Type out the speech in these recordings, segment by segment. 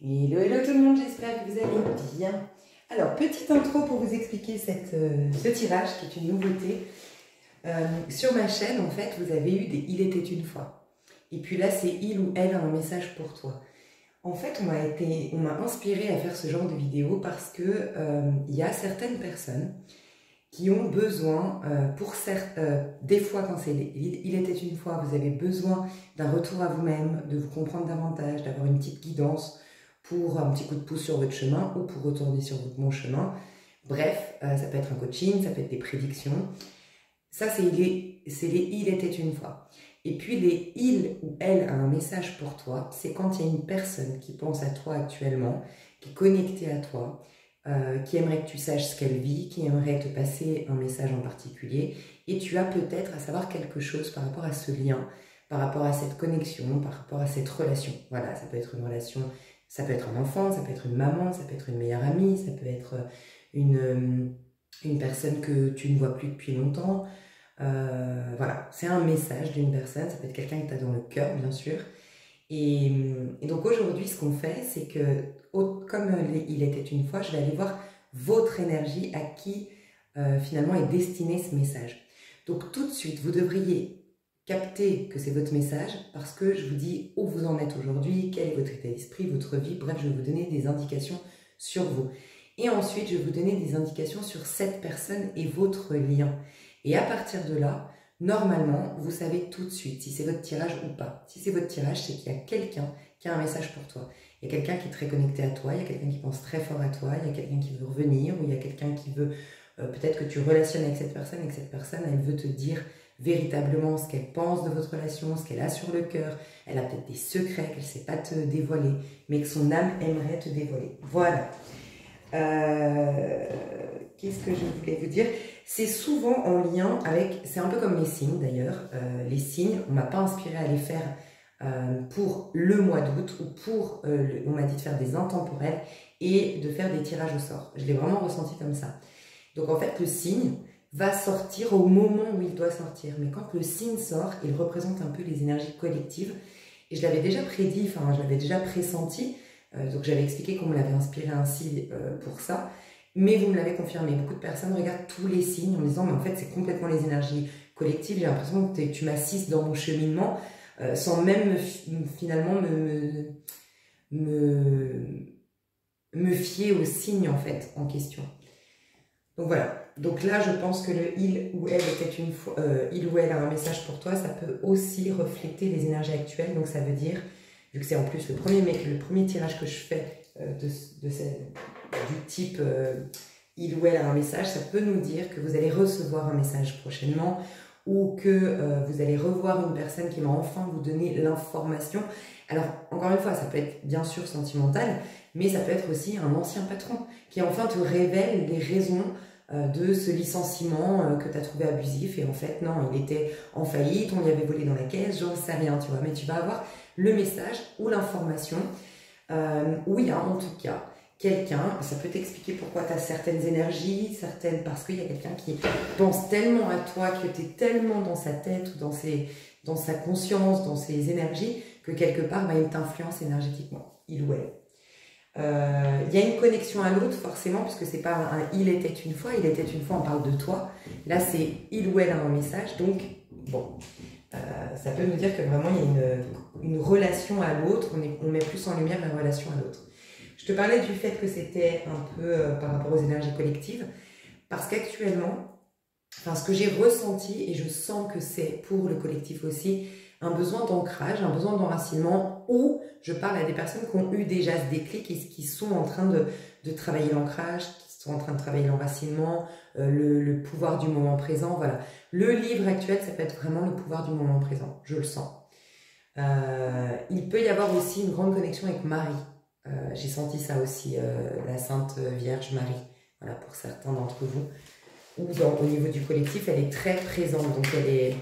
Hello, hello tout le monde, j'espère que vous allez bien. Alors, petite intro pour vous expliquer ce tirage qui est une nouveauté. Sur ma chaîne, en fait, vous avez eu des « Il était une fois ». Et puis là, c'est « Il ou elle a un message pour toi ». En fait, on m'a inspiré à faire ce genre de vidéo parce que il y a certaines personnes qui ont besoin, des fois quand c'est « Il était une fois », vous avez besoin d'un retour à vous-même, de vous comprendre davantage, d'avoir une petite guidance pour un petit coup de pouce sur votre chemin ou pour retourner sur votre bon chemin. Bref, ça peut être un coaching, ça peut être des prédictions. Ça, c'est les « Il était une fois ». Et puis les « Il ou elle a un message pour toi », c'est quand il y a une personne qui pense à toi actuellement, qui est connectée à toi, qui aimerait que tu saches ce qu'elle vit, qui aimerait te passer un message en particulier, et tu as peut-être à savoir quelque chose par rapport à ce lien, par rapport à cette connexion, par rapport à cette relation. Voilà, ça peut être une relation, ça peut être un enfant, ça peut être une maman, ça peut être une meilleure amie, ça peut être une personne que tu ne vois plus depuis longtemps. Voilà, c'est un message d'une personne, ça peut être quelqu'un que tu as dans le cœur, bien sûr. Et donc aujourd'hui, ce qu'on fait, c'est que, comme il était une fois, je vais aller voir votre énergie à qui finalement est destiné ce message. Donc tout de suite, vous devriez capter que c'est votre message parce que je vous dis où vous en êtes aujourd'hui, quel est votre état d'esprit, votre vie, bref, je vais vous donner des indications sur vous. Et ensuite, je vais vous donner des indications sur cette personne et votre lien. Et à partir de là, normalement, vous savez tout de suite si c'est votre tirage ou pas. Si c'est votre tirage, c'est qu'il y a quelqu'un qui a un message pour toi. Il y a quelqu'un qui est très connecté à toi, il y a quelqu'un qui pense très fort à toi, il y a quelqu'un qui veut revenir, ou il y a quelqu'un qui veut, peut-être que tu relationnes avec cette personne, et que cette personne, elle veut te dire véritablement ce qu'elle pense de votre relation, ce qu'elle a sur le cœur. Elle a peut-être des secrets qu'elle ne sait pas te dévoiler, mais que son âme aimerait te dévoiler. Voilà. Qu'est-ce que je voulais vous dire? C'est souvent en lien avec, c'est un peu comme les signes d'ailleurs, les signes, on ne m'a pas inspiré à les faire pour le mois d'août ou on m'a dit de faire des intemporels et de faire des tirages au sort. Je l'ai vraiment ressenti comme ça. Donc en fait, le signe va sortir au moment où il doit sortir. Mais quand le signe sort, il représente un peu les énergies collectives. Et je l'avais déjà prédit, enfin je l'avais déjà pressenti, donc j'avais expliqué qu'on me l'avait inspiré ainsi pour ça. Mais vous me l'avez confirmé, beaucoup de personnes regardent tous les signes en me disant mais en fait c'est complètement les énergies collectives, j'ai l'impression que tu m'assistes dans mon cheminement sans même finalement me fier aux signes en fait en question. Donc voilà, donc là je pense que le « il ou elle était une fois, il ou elle a un message pour toi », ça peut aussi refléter les énergies actuelles, donc ça veut dire, vu que c'est en plus le premier tirage que je fais du type il ou elle a un message, ça peut nous dire que vous allez recevoir un message prochainement ou que vous allez revoir une personne qui va enfin vous donner l'information. Alors, encore une fois, ça peut être bien sûr sentimental, mais ça peut être aussi un ancien patron qui enfin te révèle les raisons de ce licenciement que tu as trouvé abusif et en fait, non, il était en faillite, on lui avait volé dans la caisse, j'en sais rien, tu vois, mais tu vas avoir le message ou l'information où il y a en tout cas quelqu'un, ça peut t'expliquer pourquoi tu as certaines énergies, parce qu'il y a quelqu'un qui pense tellement à toi, que tu es tellement dans sa tête ou dans sa conscience, dans ses énergies, que quelque part, il t'influence énergétiquement, il ou elle. Il y a une connexion à l'autre forcément, puisque c'est pas un « il était une fois », il était une fois, on parle de toi. Là, c'est « il ou elle a un message », donc bon, ça peut nous dire que vraiment il y a une relation à l'autre, on met plus en lumière la relation à l'autre. Je te parlais du fait que c'était un peu par rapport aux énergies collectives, parce qu'actuellement, enfin, ce que j'ai ressenti, et je sens que c'est pour le collectif aussi, un besoin d'ancrage, un besoin d'enracinement, où je parle à des personnes qui ont eu déjà ce déclic et qui sont en train de travailler l'ancrage, qui sont en train de travailler l'enracinement, le pouvoir du moment présent, voilà. Le livre actuel, ça peut être vraiment le pouvoir du moment présent, je le sens. Il peut y avoir aussi une grande connexion avec Marie. J'ai senti ça aussi, la Sainte Vierge Marie, voilà, pour certains d'entre vous. Ou au niveau du collectif, elle est très présente, donc et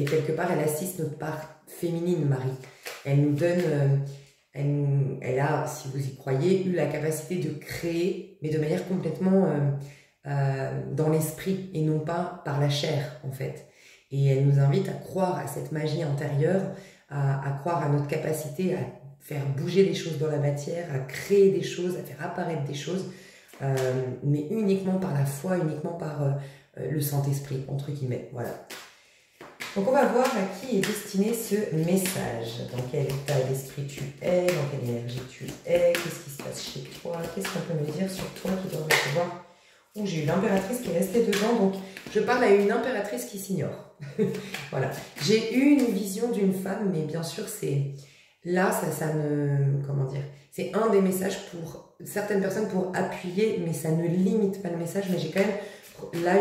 quelque part, elle assiste notre part féminine, Marie. Elle nous donne, elle a, si vous y croyez, eu la capacité de créer, mais de manière complètement dans l'esprit, et non pas par la chair, en fait. Et elle nous invite à croire à cette magie intérieure, à croire à notre capacité à faire bouger les choses dans la matière, à créer des choses, à faire apparaître des choses, mais uniquement par la foi, uniquement par le Saint-Esprit, entre guillemets, voilà. Donc on va voir à qui est destiné ce message. Dans quel état d'esprit tu es, dans quelle énergie tu es, qu'est-ce qui se passe chez toi, qu'est-ce qu'on peut me dire sur toi qui doit recevoir. Oh, j'ai eu l'impératrice qui est restée dedans, donc je parle à une impératrice qui s'ignore. Voilà. J'ai eu une vision d'une femme, mais bien sûr, c'est là, ça ne... Comment dire? C'est un des messages pour certaines personnes pour appuyer, mais ça ne limite pas le message. Mais j'ai quand même, là,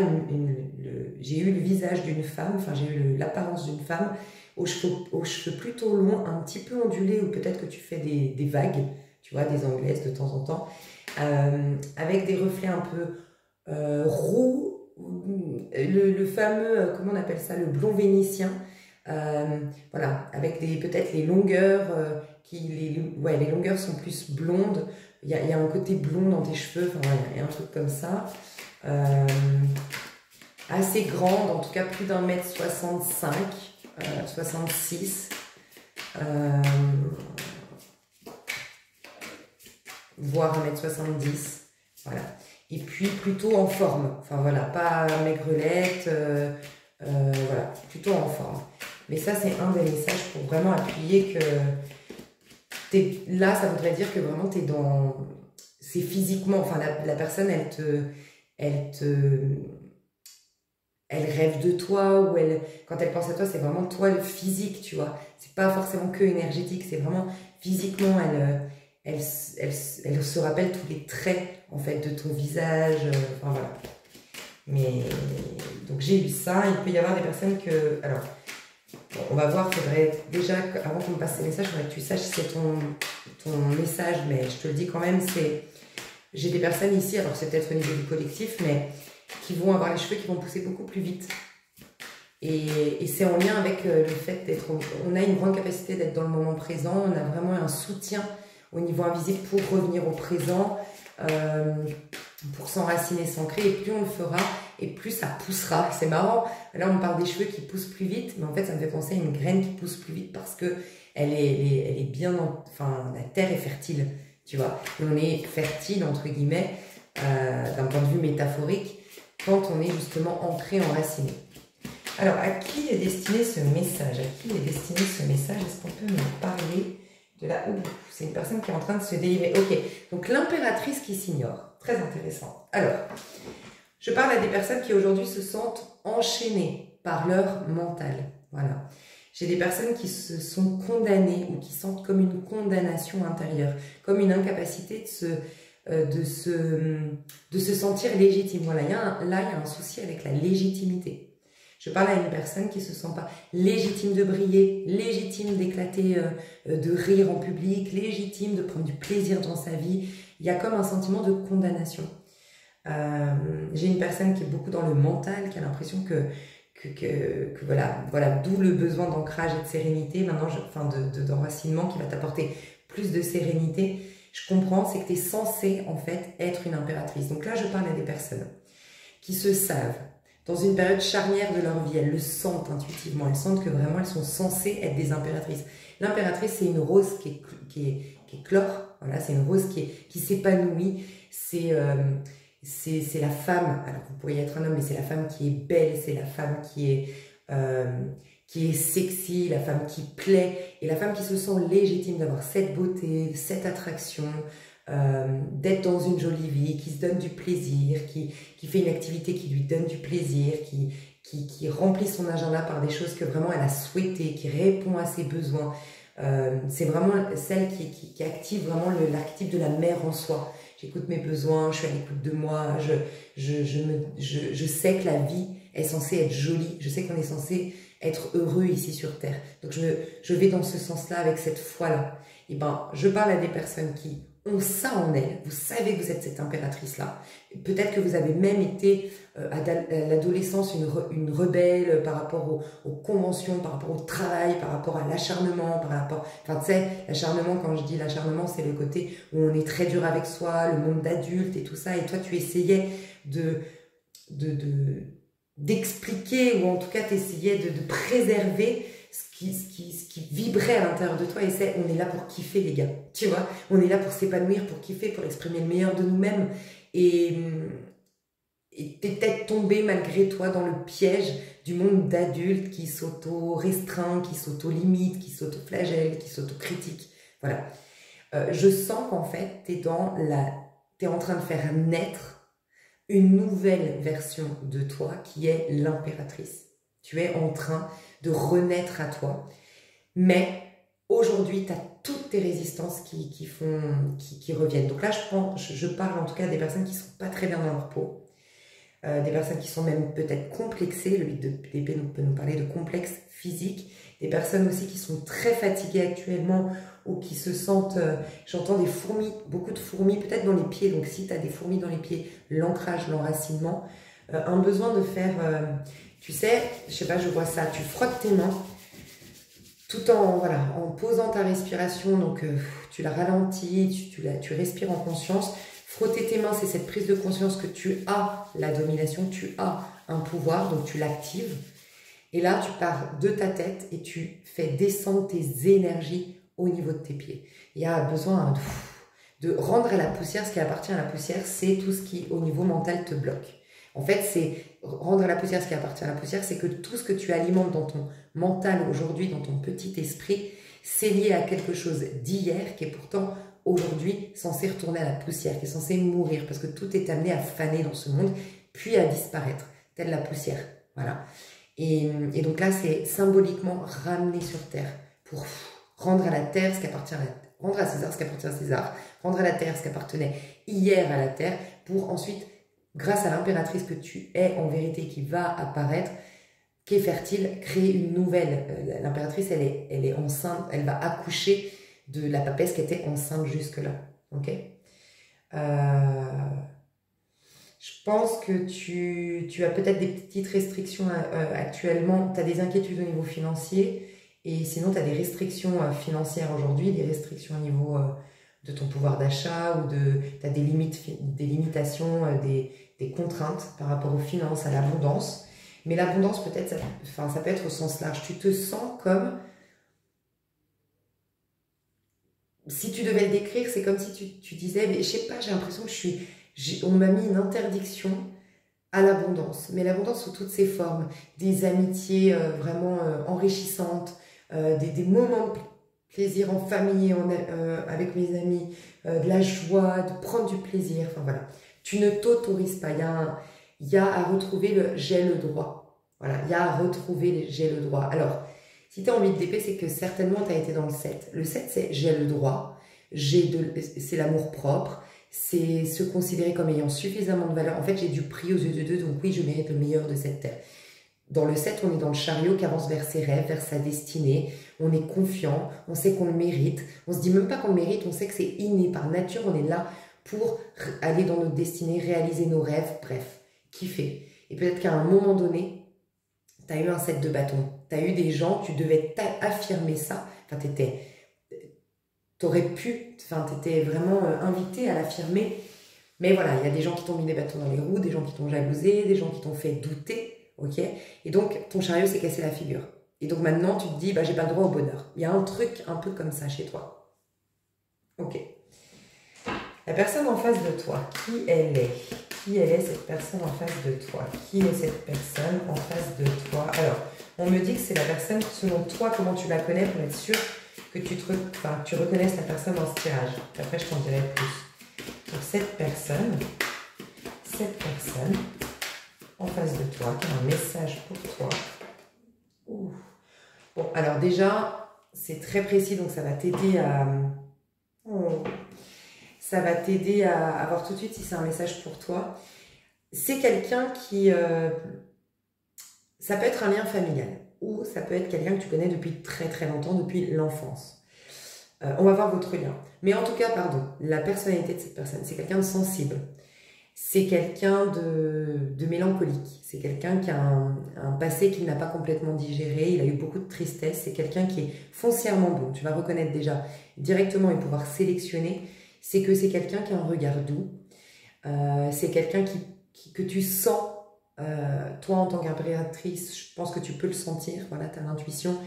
j'ai eu le visage d'une femme, enfin, j'ai eu l'apparence d'une femme aux cheveux plutôt longs, un petit peu ondulés, ou peut-être que tu fais des vagues, tu vois, des anglaises de temps en temps, avec des reflets un peu roux, le fameux, comment on appelle ça, le blond vénitien, voilà, avec peut-être les longueurs, les longueurs sont plus blondes, il y a un côté blond dans tes cheveux, enfin voilà, il y a un truc comme ça, assez grande, en tout cas plus d'1,65 m, 66, voire 1,70 m, voilà. Et puis plutôt en forme, enfin voilà, pas maigrelette, voilà, plutôt en forme. Mais ça, c'est un des messages pour vraiment appuyer que là, ça voudrait dire que vraiment tu es dans... C'est physiquement, enfin la personne, elle rêve de toi, ou quand elle pense à toi, c'est vraiment toi le physique, tu vois. C'est pas forcément que énergétique, c'est vraiment physiquement, elle se rappelle tous les traits, en fait, de ton visage, enfin voilà. Mais, donc j'ai eu ça, il peut y avoir des personnes que... Alors, bon, on va voir, faudrait déjà, avant qu'on me passe ces messages, il faudrait que tu saches si c'est ton message, mais je te le dis quand même, c'est... J'ai des personnes ici, alors c'est peut-être au niveau du collectif, mais qui vont avoir les cheveux qui vont pousser beaucoup plus vite. Et c'est en lien avec le fait d'être... On a une grande capacité d'être dans le moment présent, on a vraiment un soutien au niveau invisible pour revenir au présent, pour s'enraciner, s'ancrer, et plus on le fera, et plus ça poussera. C'est marrant, là on parle des cheveux qui poussent plus vite, mais en fait ça me fait penser à une graine qui pousse plus vite parce que elle est bien... Enfin, la terre est fertile, tu vois. Et on est fertile, entre guillemets, d'un point de vue métaphorique, quand on est justement ancré, enraciné. Alors, à qui est destiné ce message? À qui est destiné ce message? Est-ce qu'on peut me parler de la... C'est une personne qui est en train de se délivrer. Ok, donc l'impératrice qui s'ignore. Très intéressant. Alors, je parle à des personnes qui aujourd'hui se sentent enchaînées par leur mental. Voilà. J'ai des personnes qui se sont condamnées ou qui sentent comme une condamnation intérieure, comme une incapacité de se sentir légitime. Voilà, là, il y a un souci avec la légitimité. Je parle à une personne qui ne se sent pas légitime de briller, légitime d'éclater, de rire en public, légitime de prendre du plaisir dans sa vie. Il y a comme un sentiment de condamnation. J'ai une personne qui est beaucoup dans le mental, qui a l'impression que voilà, d'où le besoin d'ancrage et de sérénité, maintenant, d'enracinement qui va t'apporter plus de sérénité. Je comprends, c'est que tu es censé en fait être une impératrice. Donc là, je parle à des personnes qui se savent dans une période charnière de leur vie, elles le sentent intuitivement, elles sentent que vraiment elles sont censées être des impératrices. L'impératrice, c'est une rose qui éclore, voilà, c'est une rose qui s'épanouit, c'est la femme, alors vous pourriez être un homme, mais c'est la femme qui est belle, c'est la femme qui est sexy, la femme qui plaît, et la femme qui se sent légitime d'avoir cette beauté, cette attraction, d'être dans une jolie vie, qui se donne du plaisir, qui fait une activité qui lui donne du plaisir, qui remplit son agenda par des choses que vraiment elle a souhaité, qui répond à ses besoins. C'est vraiment celle qui active vraiment l'archétype de la mère en soi. J'écoute mes besoins, je suis à l'écoute de moi, je sais que la vie est censée être jolie, je sais qu'on est censé être heureux ici sur Terre. Donc je vais dans ce sens-là avec cette foi-là. Et ben, je parle à des personnes qui ont ça en elles. Vous savez que vous êtes cette impératrice-là. Peut-être que vous avez même été à l'adolescence une rebelle par rapport aux conventions, par rapport au travail, par rapport à l'acharnement, par rapport... Enfin, tu sais, l'acharnement, quand je dis l'acharnement, c'est le côté où on est très dur avec soi, le monde d'adulte et tout ça. Et toi, tu essayais d'expliquer, ou en tout cas, tu essayais de préserver ce qui vibrait à l'intérieur de toi, et c'est on est là pour kiffer les gars, tu vois, on est là pour s'épanouir, pour kiffer, pour exprimer le meilleur de nous-mêmes, et t'es peut-être tombé malgré toi dans le piège du monde d'adultes qui s'auto-restreint, qui s'auto-limite, qui s'auto-flagelle, qui s'auto-critique, voilà. Je sens qu'en fait, t'es en train de faire naître une nouvelle version de toi qui est l'impératrice. Tu es en train de renaître à toi. Mais aujourd'hui, tu as toutes tes résistances qui reviennent. Donc là, je parle en tout cas des personnes qui ne sont pas très bien dans leur peau. Des personnes qui sont même peut-être complexées. Le 8 d'épée peut nous parler de complexe physique. Des personnes aussi qui sont très fatiguées actuellement ou qui se sentent, j'entends des fourmis, beaucoup de fourmis, peut-être dans les pieds. Donc si tu as des fourmis dans les pieds, l'ancrage, l'enracinement, un besoin de faire, tu sais, je sais pas, je vois ça, tu frottes tes mains tout en, voilà, en posant ta respiration, donc tu la ralentis, tu respires en conscience. Frotter tes mains, c'est cette prise de conscience que tu as la domination, tu as un pouvoir, donc tu l'actives. Et là, tu pars de ta tête et tu fais descendre tes énergies au niveau de tes pieds. Il y a besoin de rendre à la poussière ce qui appartient à la poussière, c'est tout ce qui, au niveau mental, te bloque. En fait, c'est rendre à la poussière ce qui appartient à la poussière, c'est que tout ce que tu alimentes dans ton mental aujourd'hui, dans ton petit esprit, c'est lié à quelque chose d'hier qui est pourtant aujourd'hui censé retourner à la poussière, qui est censé mourir, parce que tout est amené à faner dans ce monde, puis à disparaître, telle la poussière. Voilà. Et donc là, c'est symboliquement ramener sur Terre pour rendre à la Terre ce qui appartient à la Terre, rendre à César ce qui appartient à César, rendre à la Terre ce qui appartenait hier à la Terre, pour ensuite, grâce à l'impératrice que tu es en vérité, qui va apparaître, qui est fertile, créer une nouvelle. L'impératrice, elle est enceinte, elle va accoucher de la papesse qui était enceinte jusque-là. Ok. Je pense que tu as peut-être des petites restrictions actuellement. Tu as des inquiétudes au niveau financier et sinon tu as des restrictions financières aujourd'hui, des restrictions au niveau de ton pouvoir d'achat ou tu as des limitations, des contraintes par rapport aux finances, à l'abondance. Mais l'abondance, peut-être, ça peut être au sens large. Tu te sens comme, si tu devais le décrire, c'est comme si tu disais, mais je sais pas, j'ai l'impression que on m'a mis une interdiction à l'abondance. Mais l'abondance sous toutes ses formes. Des amitiés vraiment enrichissantes, des moments de plaisir en famille, avec mes amis, de la joie, de prendre du plaisir. Enfin voilà. Tu ne t'autorises pas. Il y a à retrouver le j'ai le droit. Voilà, il y a à retrouver le j'ai le droit. Alors, si tu as envie d'épée, c'est que certainement tu as été dans le 7. Le 7, c'est j'ai le droit, c'est l'amour propre, c'est se considérer comme ayant suffisamment de valeur. En fait, j'ai du prix aux yeux de Dieu, donc oui, je mérite le meilleur de cette terre. Dans le 7, on est dans le chariot qui avance vers ses rêves, vers sa destinée. On est confiant, on sait qu'on le mérite. On se dit même pas qu'on le mérite, on sait que c'est inné. Par nature, on est là pour aller dans notre destinée, réaliser nos rêves, bref, kiffer. Et peut-être qu'à un moment donné, tu as eu un 7 de bâton. Tu as eu des gens, tu devais affirmer ça. Enfin, t'aurais pu, enfin, t'étais vraiment invité à l'affirmer. Mais voilà, il y a des gens qui t'ont mis des bâtons dans les roues, des gens qui t'ont jalousé, des gens qui t'ont fait douter, ok? Et donc, ton chariot s'est cassé la figure. Et donc maintenant, tu te dis, bah, j'ai pas le droit au bonheur. Il y a un truc un peu comme ça chez toi. Ok. La personne en face de toi, qui elle est? Qui elle est, cette personne en face de toi? Qui est cette personne en face de toi? Alors, on me dit que c'est la personne, selon toi, comment tu la connais, pour être sûr que tu reconnaisses la personne dans ce tirage. Après, je t'en dirai plus. Donc, cette personne en face de toi, qui a un message pour toi. Ouh. Bon, alors déjà, c'est très précis, donc ça va t'aider à... Oh. Ça va t'aider à voir tout de suite si c'est un message pour toi. C'est quelqu'un qui... ça peut être un lien familial ou ça peut être quelqu'un que tu connais depuis très très longtemps, depuis l'enfance. On va voir votre lien. Mais en tout cas, pardon, la personnalité de cette personne, c'est quelqu'un de sensible. C'est quelqu'un de mélancolique. C'est quelqu'un qui a un passé qu'il n'a pas complètement digéré. Il a eu beaucoup de tristesse. C'est quelqu'un qui est foncièrement bon. Tu vas reconnaître déjà directement et pouvoir sélectionner. C'est que c'est quelqu'un qui a un regard doux. C'est quelqu'un que tu sens, toi en tant qu'impératrice, je pense que tu peux le sentir. Voilà, tu as l'intuition.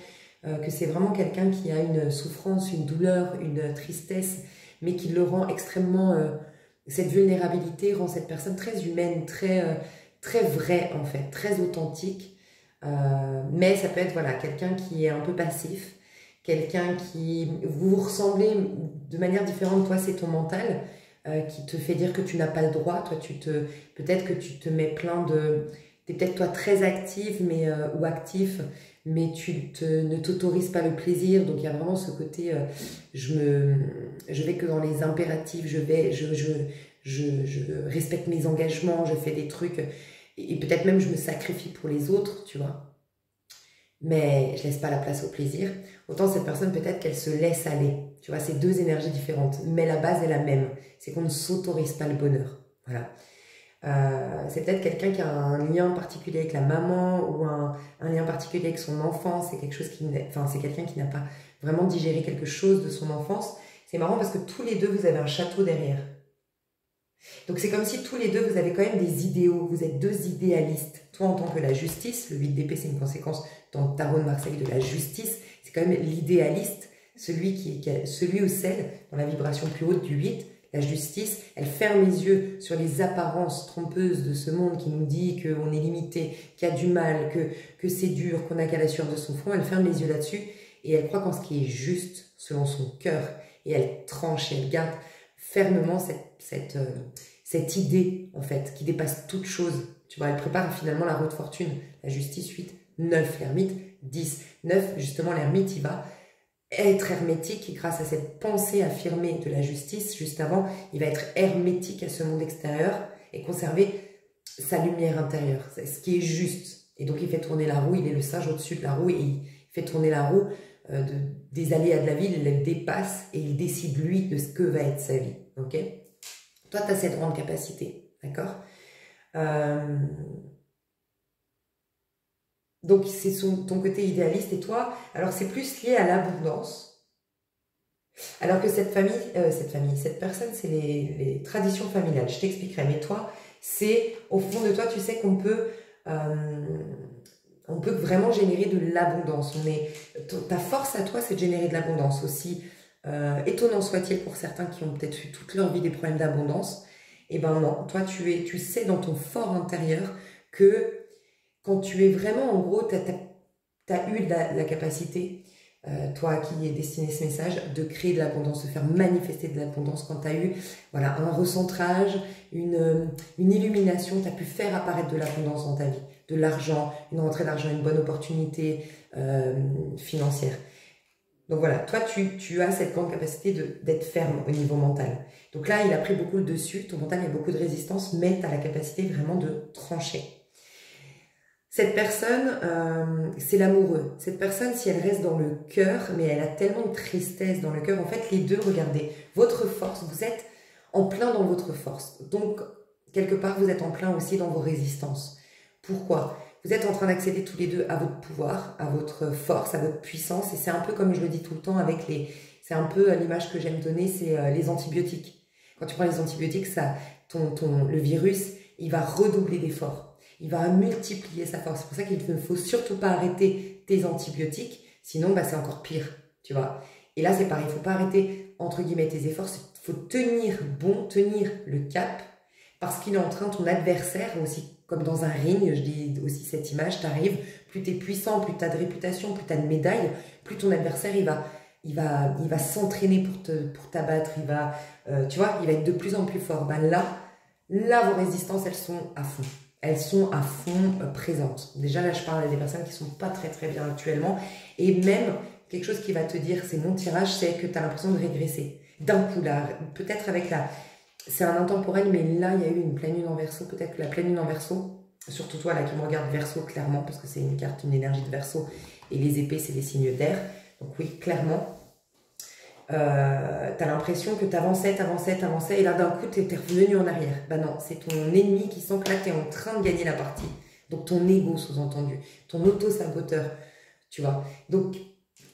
que c'est vraiment quelqu'un qui a une souffrance, une douleur, une tristesse, mais qui le rend extrêmement... cette vulnérabilité rend cette personne très humaine, très vraie en fait, très authentique. Mais ça peut être voilà, quelqu'un qui est un peu passif, quelqu'un qui... Vous vous ressemblez de manière différente, toi c'est ton mental qui te fait dire que tu n'as pas le droit, toi peut-être que tu te mets plein de... T'es peut-être toi très active ou actif, mais ne t'autorises pas le plaisir, donc il y a vraiment ce côté je vais que dans les impératifs, je respecte mes engagements, je fais des trucs, et peut-être même je me sacrifie pour les autres, tu vois, mais je laisse pas la place au plaisir. Autant cette personne peut-être qu'elle se laisse aller, tu vois, c'est deux énergies différentes, mais la base est la même, c'est qu'on ne s'autorise pas le bonheur, voilà. C'est peut-être quelqu'un qui a un lien particulier avec la maman ou un lien particulier avec son enfance. C'est quelque chose c'est quelqu'un qui n'a pas vraiment digéré quelque chose de son enfance. C'est marrant parce que tous les deux vous avez un château derrière. Donc c'est comme si tous les deux vous avez quand même des idéaux. Vous êtes deux idéalistes. Toi en tant que la justice, le 8 d'épée c'est une conséquence dans le tarot de Marseille de la justice. C'est quand même l'idéaliste, celui ou celle dans la vibration plus haute du 8. La justice, elle ferme les yeux sur les apparences trompeuses de ce monde qui nous dit qu'on est limité, qu'il y a du mal, que c'est dur, qu'on n'a qu'à la sueur de son front. Elle ferme les yeux là-dessus et elle croit qu'en ce qui est juste selon son cœur. Et elle tranche et elle garde fermement cette idée, en fait, qui dépasse toute chose. Tu vois, elle prépare finalement la roue de fortune. La justice, 8, 9, l'ermite, 10. 9, justement, l'ermite, il va être hermétique et grâce à cette pensée affirmée de la justice, juste avant, il va être hermétique à ce monde extérieur et conserver sa lumière intérieure, ce qui est juste. Et donc il fait tourner la roue, il est le sage au-dessus de la roue et il fait tourner la roue des aléas de la vie, il les dépasse et il décide lui de ce que va être sa vie. Ok? Toi, tu as cette grande capacité, d'accord? Donc, c'est ton côté idéaliste et toi, alors c'est plus lié à l'abondance. Alors que cette personne, c'est les traditions familiales. Je t'expliquerai. Mais toi, c'est au fond de toi, tu sais qu'on peut vraiment générer de l'abondance. Ta force à toi, c'est de générer de l'abondance aussi. Étonnant soit-il pour certains qui ont peut-être eu toute leur vie des problèmes d'abondance. Eh ben non, toi, tu sais dans ton fort intérieur que quand tu es vraiment, en gros, tu as eu la capacité, toi à qui est destiné ce message, de créer de l'abondance, de faire manifester de l'abondance. Quand tu as eu voilà, un recentrage, une illumination, tu as pu faire apparaître de l'abondance dans ta vie, de l'argent, une rentrée d'argent, une bonne opportunité financière. Donc voilà, toi tu as cette grande capacité d'être ferme au niveau mental. Donc là, il a pris beaucoup le dessus, ton mental, il y a beaucoup de résistance, mais tu as la capacité vraiment de trancher. Cette personne, c'est l'amoureux. Cette personne, si elle reste dans le cœur, mais elle a tellement de tristesse dans le cœur, en fait, les deux, regardez, votre force, vous êtes en plein dans votre force. Donc, quelque part, vous êtes en plein aussi dans vos résistances. Pourquoi ? Vous êtes en train d'accéder tous les deux à votre pouvoir, à votre force, à votre puissance. Et c'est un peu comme je le dis tout le temps avec c'est un peu l'image que j'aime donner, c'est les antibiotiques. Quand tu prends les antibiotiques, le virus, il va redoubler d'efforts. Il va multiplier sa force. C'est pour ça qu'il ne faut surtout pas arrêter tes antibiotiques, sinon c'est encore pire, tu vois. Et là, c'est pareil, il ne faut pas arrêter, entre guillemets, tes efforts, il faut tenir le cap, parce qu'il est en train, ton adversaire, aussi, comme dans un ring, je dis aussi cette image, tu arrives, plus tu es puissant, plus tu as de réputation, plus tu as de médailles, plus ton adversaire, il va s'entraîner pour t'abattre, tu vois, il va être de plus en plus fort. Là, vos résistances, elles sont à fond. Elles sont à fond présentes. Déjà, là, je parle à des personnes qui ne sont pas très très bien actuellement. Et même, quelque chose qui va te dire, c'est mon tirage, c'est que tu as l'impression de régresser. D'un coup, là, peut-être avec c'est un intemporel, mais là, il y a eu une pleine lune en Verseau. Peut-être que la pleine lune en Verseau, surtout toi, là, qui me regarde Verseau, clairement, parce que c'est une carte, une énergie de Verseau. Et les épées, c'est des signes d'air. Donc oui, clairement. Tu as l'impression que tu avançais, et là d'un coup tu es revenu en arrière. Non, c'est ton ennemi qui sent que là tu es en train de gagner la partie. Donc ton ego sous-entendu, ton auto-saboteur, tu vois. Donc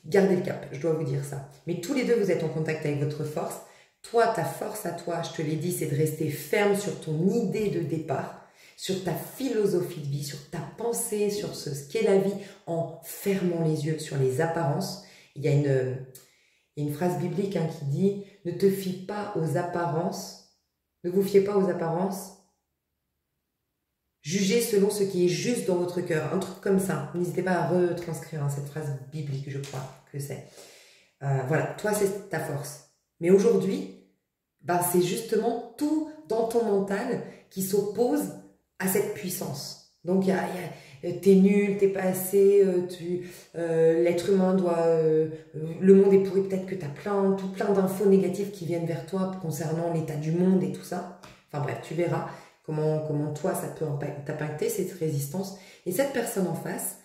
gardez le cap, je dois vous dire ça. Mais tous les deux vous êtes en contact avec votre force. Toi, ta force à toi, je te l'ai dit, c'est de rester ferme sur ton idée de départ. sur ta philosophie de vie, sur ta pensée, sur ce qu'est la vie, en fermant les yeux sur les apparences. Il y a une phrase biblique hein, qui dit « Ne te fie pas aux apparences, ne vous fiez pas aux apparences, jugez selon ce qui est juste dans votre cœur. » Un truc comme ça. N'hésitez pas à retranscrire hein, cette phrase biblique, je crois que c'est. Voilà, toi c'est ta force. Mais aujourd'hui, bah, c'est justement tout dans ton mental qui s'oppose à cette puissance. Donc, t'es nul, t'es pas assez, l'être humain doit... le monde est pourri, peut-être que t'as plein d'infos négatives qui viennent vers toi concernant l'état du monde et tout ça. Enfin bref, tu verras comment toi, ça peut t'impacter, cette résistance. Et cette personne en face,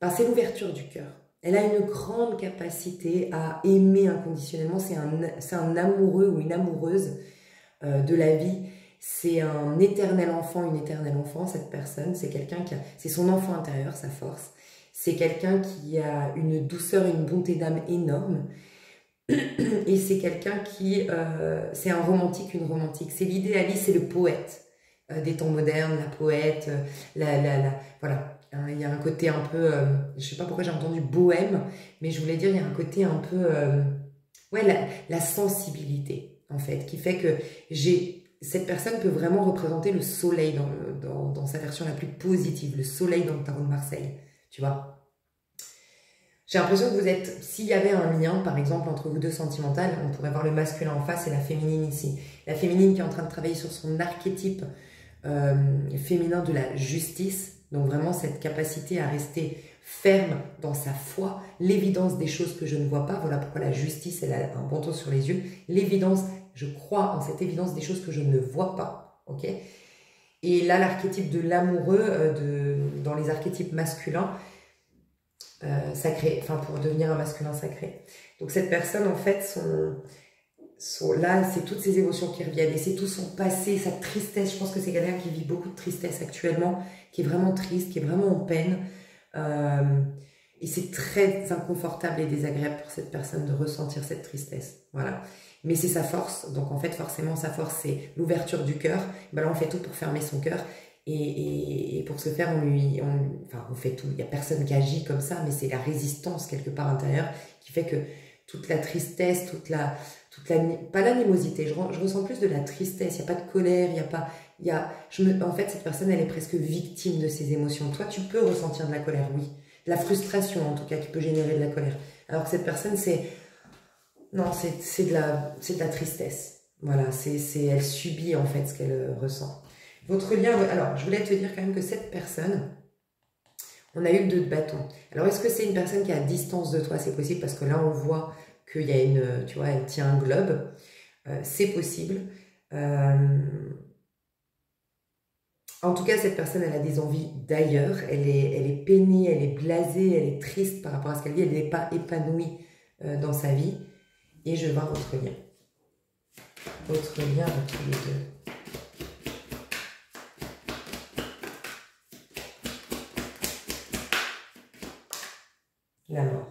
ben, c'est l'ouverture du cœur. Elle a une grande capacité à aimer inconditionnellement. C'est un amoureux ou une amoureuse de la vie. C'est un éternel enfant, une éternelle enfant, cette personne. C'est quelqu'un c'est son enfant intérieur, sa force. C'est quelqu'un qui a une douceur et une bonté d'âme énorme. Et c'est quelqu'un qui... c'est un romantique, une romantique. C'est l'idéaliste, c'est le poète des temps modernes, la poète, voilà. Il y a un côté un peu... je ne sais pas pourquoi j'ai entendu bohème, mais je voulais dire, il y a un côté un peu... ouais, la sensibilité, en fait, qui fait que cette personne peut vraiment représenter le soleil dans sa version la plus positive, le soleil dans le tarot de Marseille, tu vois. J'ai l'impression que vous êtes, s'il y avait un lien, par exemple, entre vous deux sentimental, on pourrait voir le masculin en face et la féminine ici. La féminine qui est en train de travailler sur son archétype féminin de la justice, donc vraiment cette capacité à rester ferme dans sa foi, l'évidence des choses que je ne vois pas, voilà pourquoi la justice, elle a un bandeau sur les yeux, l'évidence, je crois en cette évidence des choses que je ne vois pas, ok. Et là, l'archétype de l'amoureux, dans les archétypes masculins, sacré, enfin pour devenir un masculin sacré. Donc cette personne, en fait, là, c'est toutes ces émotions qui reviennent et c'est tout son passé, sa tristesse. Je pense que c'est quelqu'un qui vit beaucoup de tristesse actuellement, qui est vraiment triste, qui est vraiment en peine. Et c'est très inconfortable et désagréable pour cette personne de ressentir cette tristesse. Voilà. Mais c'est sa force. Donc en fait, forcément, sa force, c'est l'ouverture du cœur. Ben là, on fait tout pour fermer son cœur. Et pour ce faire, on fait tout. Il n'y a personne qui agit comme ça, mais c'est la résistance quelque part intérieure qui fait que toute la tristesse, pas l'animosité, je ressens plus de la tristesse, il n'y a pas de colère, en fait, cette personne, elle est presque victime de ses émotions. Toi, tu peux ressentir de la colère, oui. De la frustration, en tout cas, qui peut générer de la colère. Alors que cette personne, c'est de la tristesse. Voilà, elle subit, en fait, ce qu'elle ressent. Votre lien, alors, je voulais te dire quand même que cette personne, on a eu le 2 de bâton. Alors, est-ce que c'est une personne qui est à distance de toi? C'est possible parce que là, on voit qu'il y a tu vois, elle tient un globe. C'est possible. En tout cas, cette personne, elle a des envies d'ailleurs. Elle est peinée, elle est blasée, elle est triste par rapport à ce qu'elle vit. Elle n'est pas épanouie dans sa vie. Et je vais voir votre lien. Votre lien entre les deux. La mort.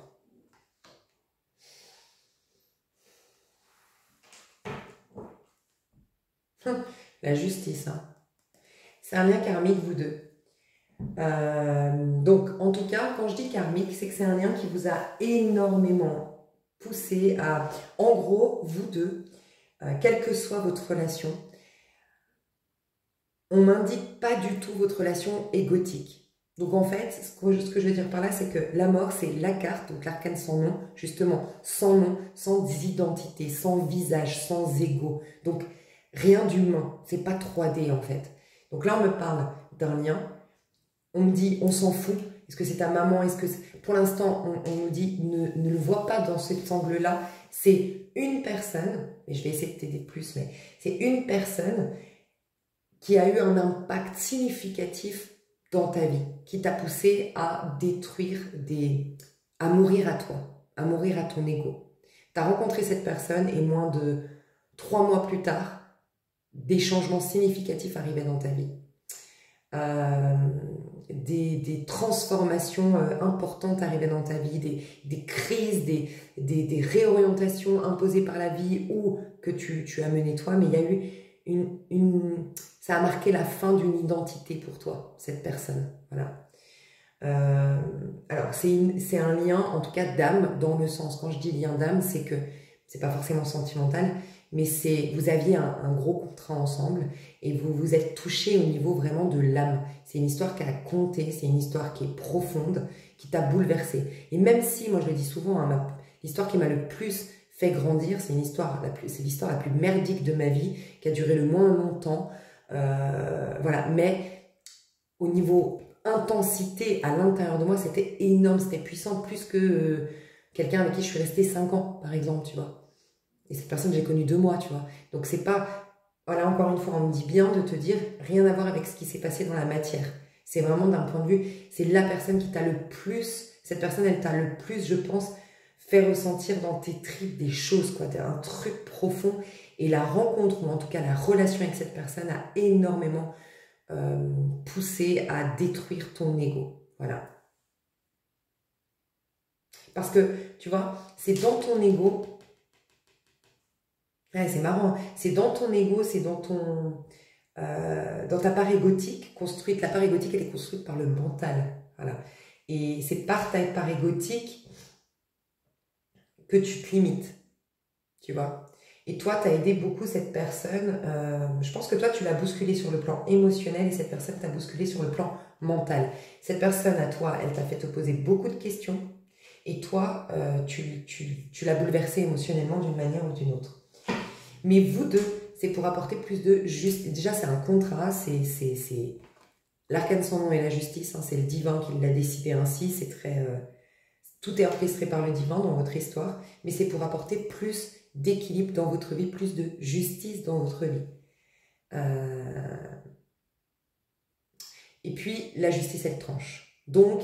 La justice, hein. C'est un lien karmique, vous deux. Donc, en tout cas, quand je dis karmique, c'est que c'est un lien qui vous a énormément poussé à... En gros, vous deux, quelle que soit votre relation, on m'indique pas du tout votre relation égotique. Donc en fait, ce que je veux dire par là, c'est que la mort, c'est la carte, donc l'arcane sans nom, justement, sans nom, sans identité, sans visage, sans ego. Donc rien d'humain, c'est pas 3D en fait. Donc là, on me parle d'un lien, on me dit, on s'en fout. Est-ce que c'est ta maman? Est-ce que pour l'instant, on nous dit, ne le vois pas dans cet angle-là. C'est une personne, et je vais essayer de t'aider plus, mais c'est une personne qui a eu un impact significatif dans ta vie, qui t'a poussé à détruire à mourir à toi, à mourir à ton ego. Tu as rencontré cette personne et moins de 3 mois plus tard, des changements significatifs arrivaient dans ta vie. Des transformations importantes arrivaient dans ta vie, des crises, des réorientations imposées par la vie ou que tu as mené toi, mais il y a eu ça a marqué la fin d'une identité pour toi, cette personne. Voilà. Alors, c'est un lien, en tout cas, d'âme, dans le sens, quand je dis lien d'âme, c'est que c'est pas forcément sentimental, mais vous aviez un gros contrat ensemble et vous vous êtes touchés au niveau vraiment de l'âme. C'est une histoire qui a compté, c'est une histoire qui est profonde, qui t'a bouleversé. Et même si, moi je le dis souvent, hein, l'histoire qui m'a le plus fait grandir, c'est l'histoire la plus merdique de ma vie, qui a duré le moins longtemps. Voilà, mais au niveau intensité à l'intérieur de moi, c'était énorme, c'était puissant, plus que quelqu'un avec qui je suis restée 5 ans, par exemple, tu vois. Et cette personne, j'ai connu 2 mois, tu vois. Donc c'est pas, voilà, encore une fois, on me dit bien de te dire, rien à voir avec ce qui s'est passé dans la matière. C'est vraiment d'un point de vue, c'est la personne qui t'a le plus, cette personne, elle t'a le plus, je pense, fait ressentir dans tes tripes des choses, quoi, un truc profond. Et la rencontre, ou en tout cas la relation avec cette personne a énormément poussé à détruire ton ego. Voilà. Parce que, tu vois, c'est dans ton ego, ouais, c'est marrant, c'est dans ton ego, c'est dans ta part égotique construite. La part égotique, elle est construite par le mental. Voilà. Et c'est par ta part égotique que tu te limites. Tu vois. Et toi, tu as aidé beaucoup cette personne. Je pense que toi, tu l'as bousculé sur le plan émotionnel et cette personne t'a bousculé sur le plan mental. Cette personne, à toi, elle t'a fait te poser beaucoup de questions. Et toi, tu l'as bouleversé émotionnellement d'une manière ou d'une autre. Mais vous deux, c'est pour apporter plus de justice. Déjà, c'est un contrat, c'est l'arcane sans nom et la justice, hein, c'est le divin qui l'a décidé ainsi, c'est très... tout est orchestré par le divin dans votre histoire, mais c'est pour apporter plus d'équilibre dans votre vie, plus de justice dans votre vie. Et puis, la justice, elle tranche. Donc,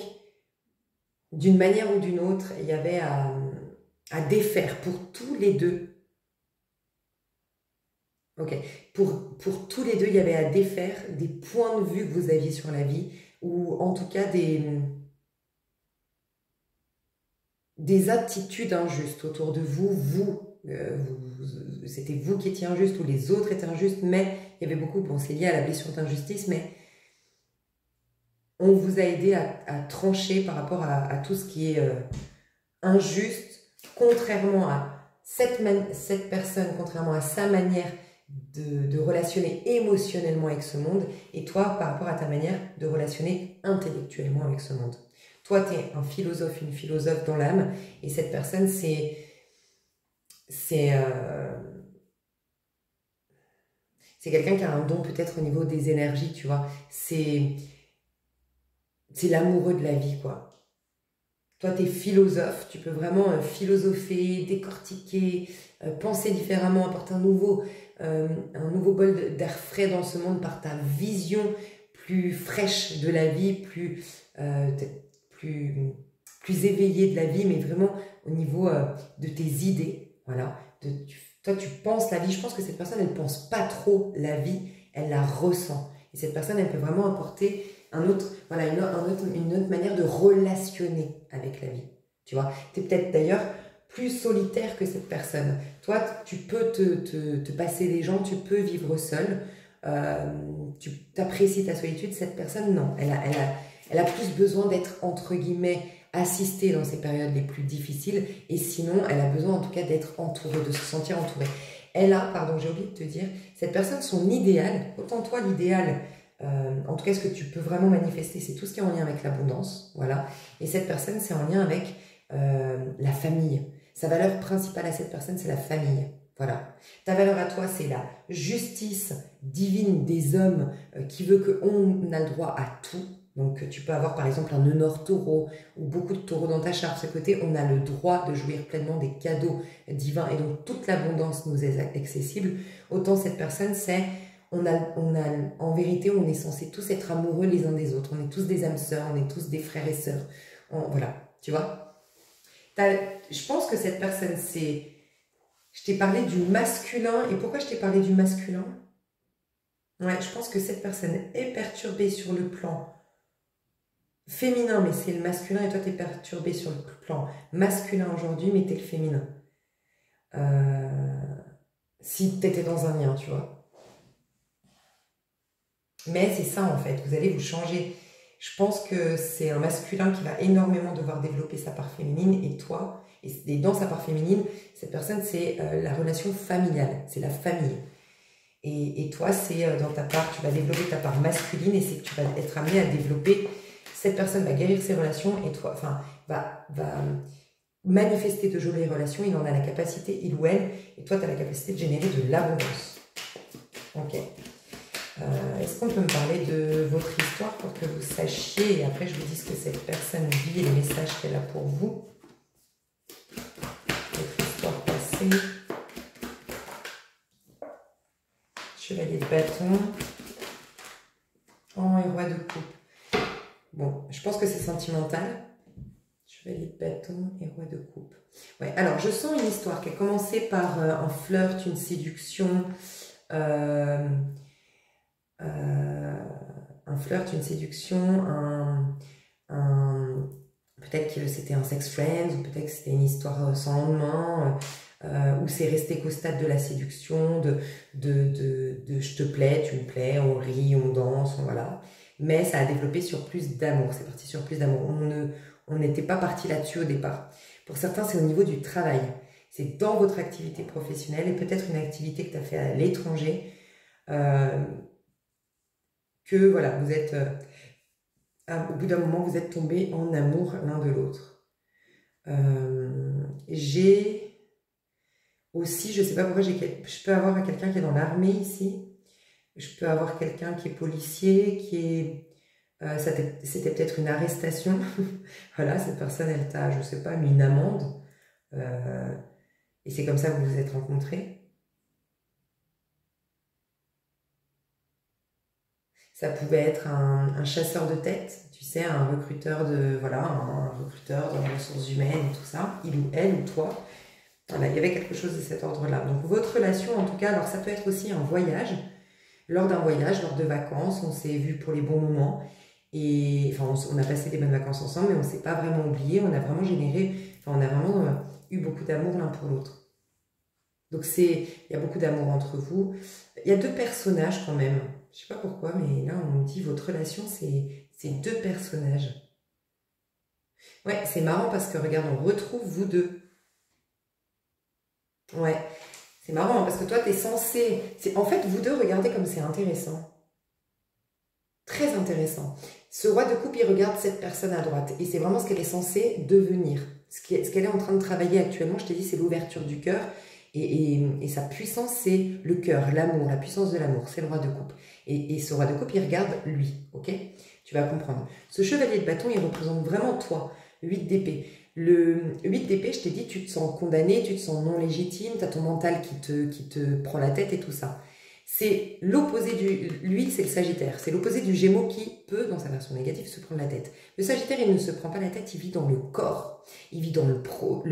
d'une manière ou d'une autre, il y avait à défaire pour tous les deux. Ok. Pour tous les deux, il y avait à défaire des points de vue que vous aviez sur la vie, ou en tout cas des attitudes injustes autour de vous. C'était vous qui étiez injuste ou les autres étaient injustes, mais il y avait beaucoup, bon, c'est lié à la blessure d'injustice, mais on vous a aidé à trancher par rapport à tout ce qui est injuste, contrairement à cette personne, contrairement à sa manière de relationner émotionnellement avec ce monde, et toi, par rapport à ta manière de relationner intellectuellement avec ce monde. Toi, tu es un philosophe, une philosophe dans l'âme, et cette personne, c'est quelqu'un qui a un don peut-être au niveau des énergies, tu vois. C'est l'amoureux de la vie, quoi. Toi, tu es philosophe, tu peux vraiment philosopher, décortiquer, penser différemment, apporter un nouveau bol d'air frais dans ce monde par ta vision plus fraîche de la vie, plus éveillée de la vie, mais vraiment au niveau de tes idées. Voilà. Toi, tu penses la vie. Je pense que cette personne, elle ne pense pas trop la vie, elle la ressent. Et cette personne, elle peut vraiment apporter une autre manière de relationner avec la vie. Tu vois, tu es peut-être d'ailleurs plus solitaire que cette personne. Toi, tu peux te passer des gens, tu peux vivre seul. Tu apprécies ta solitude. Cette personne, non. Elle a plus besoin d'être, entre guillemets, assistée dans ces périodes les plus difficiles. Et sinon, elle a besoin en tout cas d'être entourée, de se sentir entourée. Elle a, pardon, j'ai oublié de te dire, cette personne, son idéal, autant toi, l'idéal, en tout cas, ce que tu peux vraiment manifester, c'est tout ce qui est en lien avec l'abondance, voilà. Et cette personne, c'est en lien avec la famille. Sa valeur principale à cette personne, c'est la famille, voilà. Ta valeur à toi, c'est la justice divine des hommes qui veut qu'on a le droit à tout. Donc, tu peux avoir par exemple un nœud nord taureau ou beaucoup de taureaux dans ta charte. Ce côté, on a le droit de jouir pleinement des cadeaux divins et donc toute l'abondance nous est accessible. Autant cette personne, c'est... en vérité, on est censés tous être amoureux les uns des autres. On est tous des âmes sœurs, on est tous des frères et sœurs. Voilà, tu vois. Je pense que cette personne, c'est... Je t'ai parlé du masculin. Et pourquoi je t'ai parlé du masculin? Ouais, je pense que cette personne est perturbée sur le plan féminin, mais c'est le masculin. Et toi, tu es perturbé sur le plan masculin aujourd'hui, mais tu es le féminin. Si tu étais dans un lien, tu vois. Mais c'est ça en fait, vous allez vous changer. Je pense que c'est un masculin qui va énormément devoir développer sa part féminine et toi, et dans sa part féminine, cette personne c'est la relation familiale, c'est la famille. Et toi c'est dans ta part, tu vas développer ta part masculine et c'est que tu vas être amené à développer, cette personne va guérir ses relations et toi, enfin, va manifester de jolies relations, il en a la capacité, il ou elle, et toi tu as la capacité de générer de l'abondance. Ok. Est-ce qu'on peut me parler de votre histoire pour que vous sachiez, et après je vous dis ce que cette personne vit et les messages qu'elle a pour vous. Votre histoire passée. Chevalier de bâton. Oh, et roi de coupe. Bon, je pense que c'est sentimental. Chevalier de bâton et roi de coupe. Ouais, alors je sens une histoire qui a commencé par un flirt, une séduction, un flirt, une séduction, peut-être que c'était un sex friend, ou peut-être que c'était une histoire sans lendemain, où c'est resté qu'au stade de la séduction, de je te plais, tu me plais, on rit, on danse, voilà. Mais ça a développé sur plus d'amour, c'est parti sur plus d'amour. On n'était pas parti là-dessus au départ. Pour certains, c'est au niveau du travail. C'est dans votre activité professionnelle et peut-être une activité que tu as fait à l'étranger, que voilà, vous êtes, au bout d'un moment, vous êtes tombés en amour l'un de l'autre. J'ai aussi, je ne sais pas pourquoi, je peux avoir quelqu'un qui est dans l'armée ici, je peux avoir quelqu'un qui est policier, qui est... c'était peut-être une arrestation. Voilà, cette personne, elle t'a, je ne sais pas, mis une amende. Et c'est comme ça que vous vous êtes rencontrés. Ça pouvait être un chasseur de tête, tu sais, un recruteur voilà, un recruteur dans les ressources humaines et tout ça, il ou elle ou toi. Voilà, il y avait quelque chose de cet ordre-là. Donc votre relation, en tout cas, alors ça peut être aussi un voyage. Lors d'un voyage, lors de vacances, on s'est vu pour les bons moments. Et enfin, on a passé des bonnes vacances ensemble, mais on ne s'est pas vraiment oublié. On a vraiment généré, enfin, on a vraiment eu beaucoup d'amour l'un pour l'autre. Donc il y a beaucoup d'amour entre vous. Il y a deux personnages quand même. Je ne sais pas pourquoi, mais là on me dit votre relation, c'est deux personnages. Ouais, c'est marrant parce que regarde, on retrouve vous deux. Ouais, c'est marrant parce que toi tu es censé... En fait, vous deux, regardez comme c'est intéressant. Très intéressant. Ce roi de coupe, il regarde cette personne à droite. Et c'est vraiment ce qu'elle est censée devenir. Ce qu'elle est en train de travailler actuellement, je t'ai dit, c'est l'ouverture du cœur. Et sa puissance, c'est le cœur, l'amour, la puissance de l'amour. C'est le roi de coupe. Et ce roi de coupe, il regarde lui. Ok? Tu vas comprendre. Ce chevalier de bâton, il représente vraiment toi. 8 d'épée. Le 8 d'épée, je t'ai dit, tu te sens condamné, tu te sens non légitime, tu as ton mental qui te prend la tête et tout ça. C'est l'opposé lui, c'est le Sagittaire. C'est l'opposé du Gémeaux qui peut, dans sa version négative, se prendre la tête. Le Sagittaire, il ne se prend pas la tête, il vit dans le corps. Il vit dans le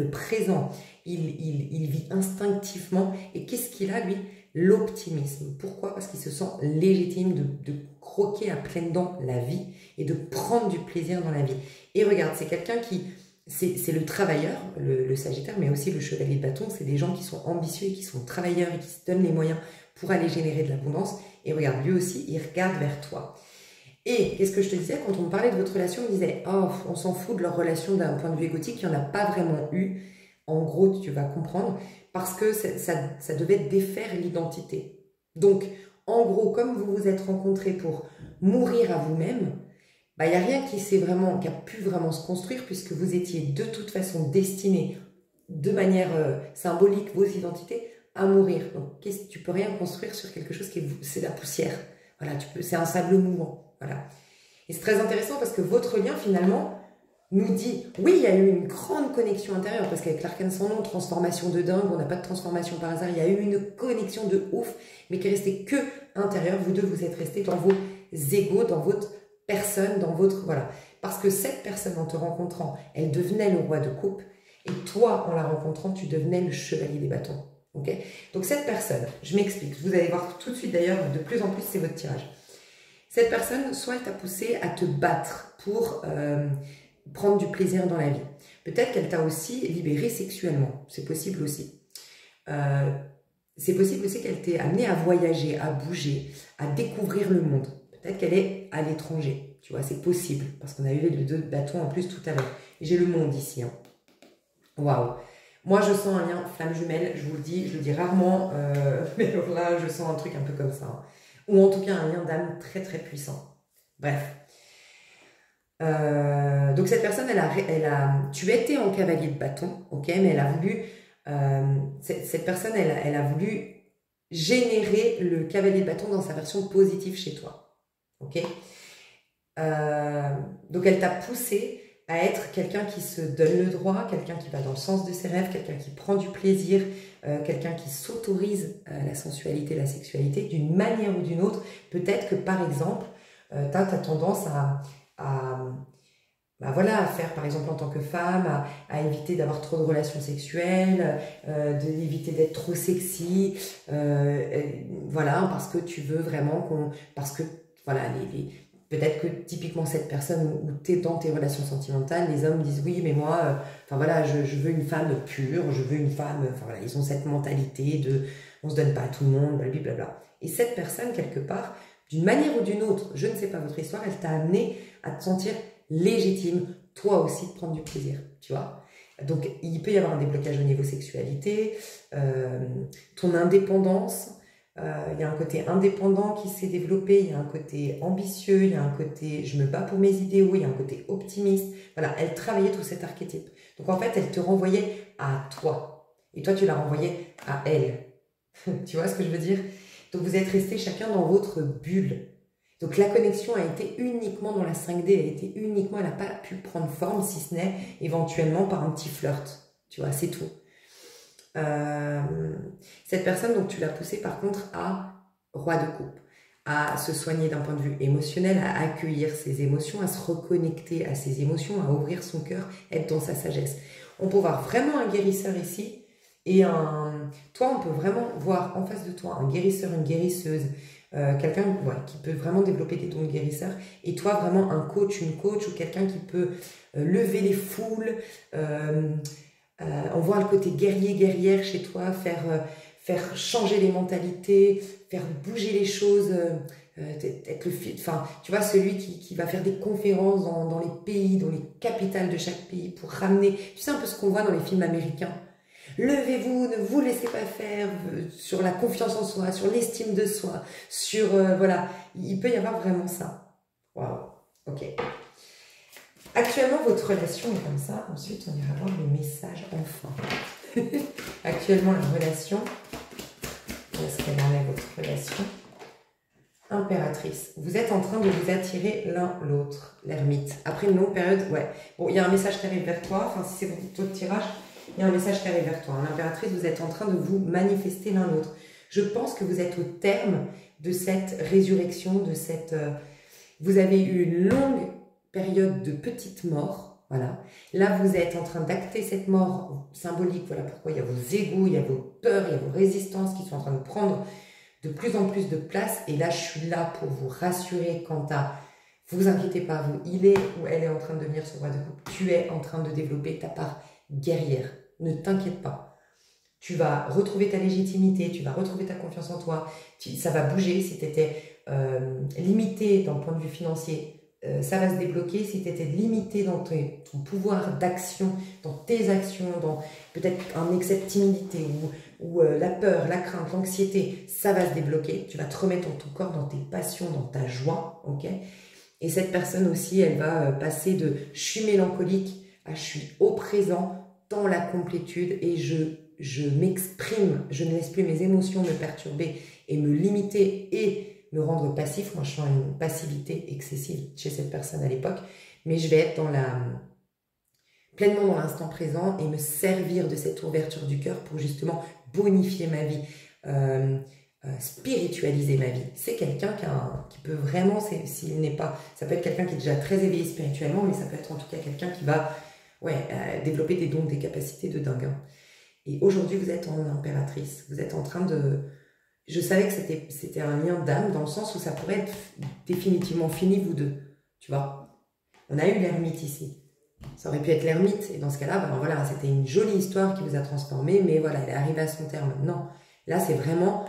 présent. Il vit instinctivement. Et qu'est-ce qu'il a, lui? L'optimisme. Pourquoi? Parce qu'il se sent légitime de croquer à pleines dents la vie et de prendre du plaisir dans la vie. Et regarde, c'est quelqu'un qui... C'est le travailleur, le Sagittaire, mais aussi le chevalier de bâton. C'est des gens qui sont ambitieux et qui sont travailleurs et qui se donnent les moyens pour aller générer de l'abondance. Et regarde, lui aussi, il regarde vers toi. Et qu'est-ce que je te disais? Quand on me parlait de votre relation, on disait, oh, on s'en fout de leur relation d'un point de vue égotique, il n'y en a pas vraiment eu. En gros, tu vas comprendre, parce que ça devait défaire l'identité. Donc, en gros, comme vous vous êtes rencontrés pour mourir à vous-même, bah, il n'y a rien qui a pu vraiment se construire, puisque vous étiez de toute façon destinés, de manière symbolique, vos identités, à mourir. Donc, tu peux rien construire sur quelque chose c'est la poussière. Voilà, c'est un sable mouvant. Voilà. Et c'est très intéressant parce que votre lien, finalement, nous dit, oui, il y a eu une grande connexion intérieure, parce qu'avec l'arcane sans nom, transformation de dingue, on n'a pas de transformation par hasard, il y a eu une connexion de ouf, mais qui est restée que intérieure. Vous deux, vous êtes restés dans vos égos, dans votre personne, dans votre... Voilà. Parce que cette personne, en te rencontrant, elle devenait le roi de coupe, et toi, en la rencontrant, tu devenais le chevalier des bâtons. Okay. Donc cette personne, je m'explique, vous allez voir tout de suite d'ailleurs, de plus en plus c'est votre tirage. Cette personne, soit elle t'a poussé à te battre pour prendre du plaisir dans la vie. Peut-être qu'elle t'a aussi libéré sexuellement, c'est possible aussi. C'est possible aussi qu'elle t'ait amené à voyager, à bouger, à découvrir le monde. Peut-être qu'elle est à l'étranger, tu vois, c'est possible, parce qu'on a eu les 2 bâtons en plus tout à l'heure. J'ai le monde ici, hein. Waouh. Moi, je sens un lien flamme jumelle, je vous le dis, je le dis rarement, mais alors là, je sens un truc un peu comme ça, hein. Ou en tout cas, un lien d'âme très très puissant. Bref. Donc cette personne, tu étais en cavalier de bâton, ok, mais elle a voulu, cette personne, elle a voulu générer le cavalier de bâton dans sa version positive chez toi, ok. Donc elle t'a poussé à être quelqu'un qui se donne le droit, quelqu'un qui va dans le sens de ses rêves, quelqu'un qui prend du plaisir, quelqu'un qui s'autorise la sensualité, la sexualité d'une manière ou d'une autre. Peut-être que par exemple, tu as tendance bah voilà, à faire par exemple en tant que femme, à éviter d'avoir trop de relations sexuelles, d'éviter d'être trop sexy, voilà, parce que tu veux vraiment parce que voilà, peut-être que typiquement cette personne où tu es dans tes relations sentimentales, les hommes disent oui mais moi, enfin voilà, je veux une femme pure, je veux une femme, enfin voilà, ils ont cette mentalité de on se donne pas à tout le monde, blablabla. Et cette personne quelque part, d'une manière ou d'une autre, je ne sais pas votre histoire, elle t'a amené à te sentir légitime, toi aussi, de prendre du plaisir, tu vois. Donc, il peut y avoir un déblocage au niveau sexualité, ton indépendance, il y a un côté indépendant qui s'est développé, il y a un côté ambitieux, il y a un côté je me bats pour mes idéaux, il y a un côté optimiste. Voilà, elle travaillait tout cet archétype. Donc, en fait, elle te renvoyait à toi. Et toi, tu la renvoyais à elle. Tu vois ce que je veux dire? Donc, vous êtes restés chacun dans votre bulle. Donc la connexion a été uniquement dans la 5D, elle n'a pas pu prendre forme si ce n'est éventuellement par un petit flirt, tu vois, c'est tout. Cette personne, donc tu l'as poussée par contre à roi de coupe, à se soigner d'un point de vue émotionnel, à accueillir ses émotions, à se reconnecter à ses émotions, à ouvrir son cœur, être dans sa sagesse. On peut voir vraiment un guérisseur ici, et toi on peut vraiment voir en face de toi un guérisseur, une guérisseuse, quelqu'un qui peut vraiment développer des dons de guérisseur, et toi vraiment un coach, une coach ou quelqu'un qui peut lever les foules, on voit le côté guerrier, guerrière chez toi, faire changer les mentalités, faire bouger les choses, être tu vois, celui qui va faire des conférences dans les pays, dans les capitales de chaque pays pour ramener, tu sais un peu ce qu'on voit dans les films américains. Levez-vous, ne vous laissez pas faire, sur la confiance en soi, sur l'estime de soi, sur, voilà, il peut y avoir vraiment ça. Waouh, ok. Actuellement, votre relation est comme ça. Ensuite, on ira voir le message enfin. Actuellement, la relation, où est-ce qu'elle en est, votre relation? Impératrice. Vous êtes en train de vous attirer l'un l'autre, l'ermite. Après une longue période, ouais. Bon, il y a un message qui arrive vers toi. Enfin, si c'est votre tirage, il y a un message qui arrive vers toi. L'impératrice, vous êtes en train de vous manifester l'un l'autre. Je pense que vous êtes au terme de cette résurrection, de cette... vous avez eu une longue période de petite mort, voilà. Là, vous êtes en train d'acter cette mort symbolique, voilà pourquoi il y a vos égos, il y a vos peurs, il y a vos résistances qui sont en train de prendre de plus en plus de place. Et là, je suis là pour vous rassurer quant à... Vous inquiétez pas, il est ou elle est en train de devenir ce roi de coupe. Tu es en train de développer ta part guerrière. Ne t'inquiète pas. Tu vas retrouver ta légitimité, tu vas retrouver ta confiance en toi. Ça va bouger si tu étais limité dans le point de vue financier. Ça va se débloquer si tu étais limité dans ton pouvoir d'action, dans tes actions, dans peut-être un excès de timidité ou la peur, la crainte, l'anxiété. Ça va se débloquer. Tu vas te remettre dans ton corps, dans tes passions, dans ta joie. Ok. Et cette personne aussi, elle va passer de « je suis mélancolique » à « je suis au présent » dans la complétude et je m'exprime, je ne laisse plus mes émotions me perturber et me limiter et me rendre passif. Moi, je sens une passivité excessive chez cette personne à l'époque, mais je vais être pleinement dans l'instant présent et me servir de cette ouverture du cœur pour justement bonifier ma vie, spiritualiser ma vie. C'est quelqu'un qui peut vraiment, s'il n'est pas, ça peut être quelqu'un qui est déjà très éveillé spirituellement, mais ça peut être en tout cas quelqu'un qui va développer des dons, des capacités de dingue. Et aujourd'hui, vous êtes en impératrice. Vous êtes en train de... Je savais que c'était un lien d'âme dans le sens où ça pourrait être définitivement fini, vous deux. Tu vois, on a eu l'ermite ici. Ça aurait pu être l'ermite. Et dans ce cas-là, ben voilà, c'était une jolie histoire qui vous a transformé, mais voilà, elle est arrivée à son terme. Non, là, c'est vraiment...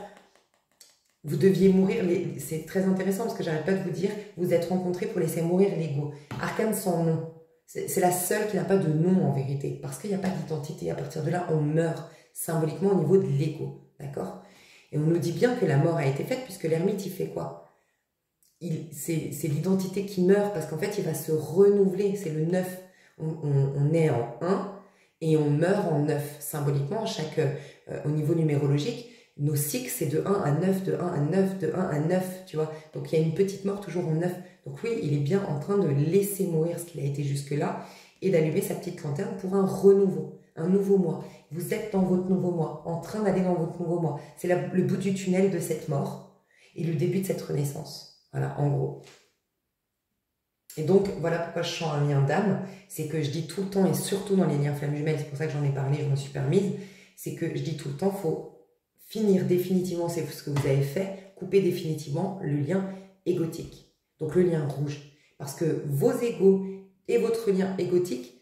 vous deviez mourir, c'est très intéressant parce que j'arrête pas de vous dire, vous êtes rencontrés pour laisser mourir l'ego. Arcane sans nom. C'est la seule qui n'a pas de nom en vérité, parce qu'il n'y a pas d'identité. À partir de là, on meurt symboliquement au niveau de l'ego, d'accord? Et on nous dit bien que la mort a été faite, puisque l'ermite, il fait quoi? C'est l'identité qui meurt, parce qu'en fait, il va se renouveler, c'est le 9. On est en 1 et on meurt en 9. Symboliquement, au niveau numérologique, nos cycles, c'est de 1 à 9, de 1 à 9, de 1 à 9, tu vois. Donc, il y a une petite mort toujours en 9. Donc oui, il est bien en train de laisser mourir ce qu'il a été jusque-là et d'allumer sa petite lanterne pour un renouveau, un nouveau mois. Vous êtes dans votre nouveau mois, en train d'aller dans votre nouveau mois. C'est le bout du tunnel de cette mort et le début de cette renaissance. Voilà, en gros. Et donc, voilà pourquoi je sens un lien d'âme. C'est que je dis tout le temps, et surtout dans les liens flammes jumelles, c'est pour ça que j'en ai parlé, je me suis permise, c'est que je dis tout le temps, il faut finir définitivement, c'est ce que vous avez fait, couper définitivement le lien égotique. Donc le lien rouge. Parce que vos égos et votre lien égotique,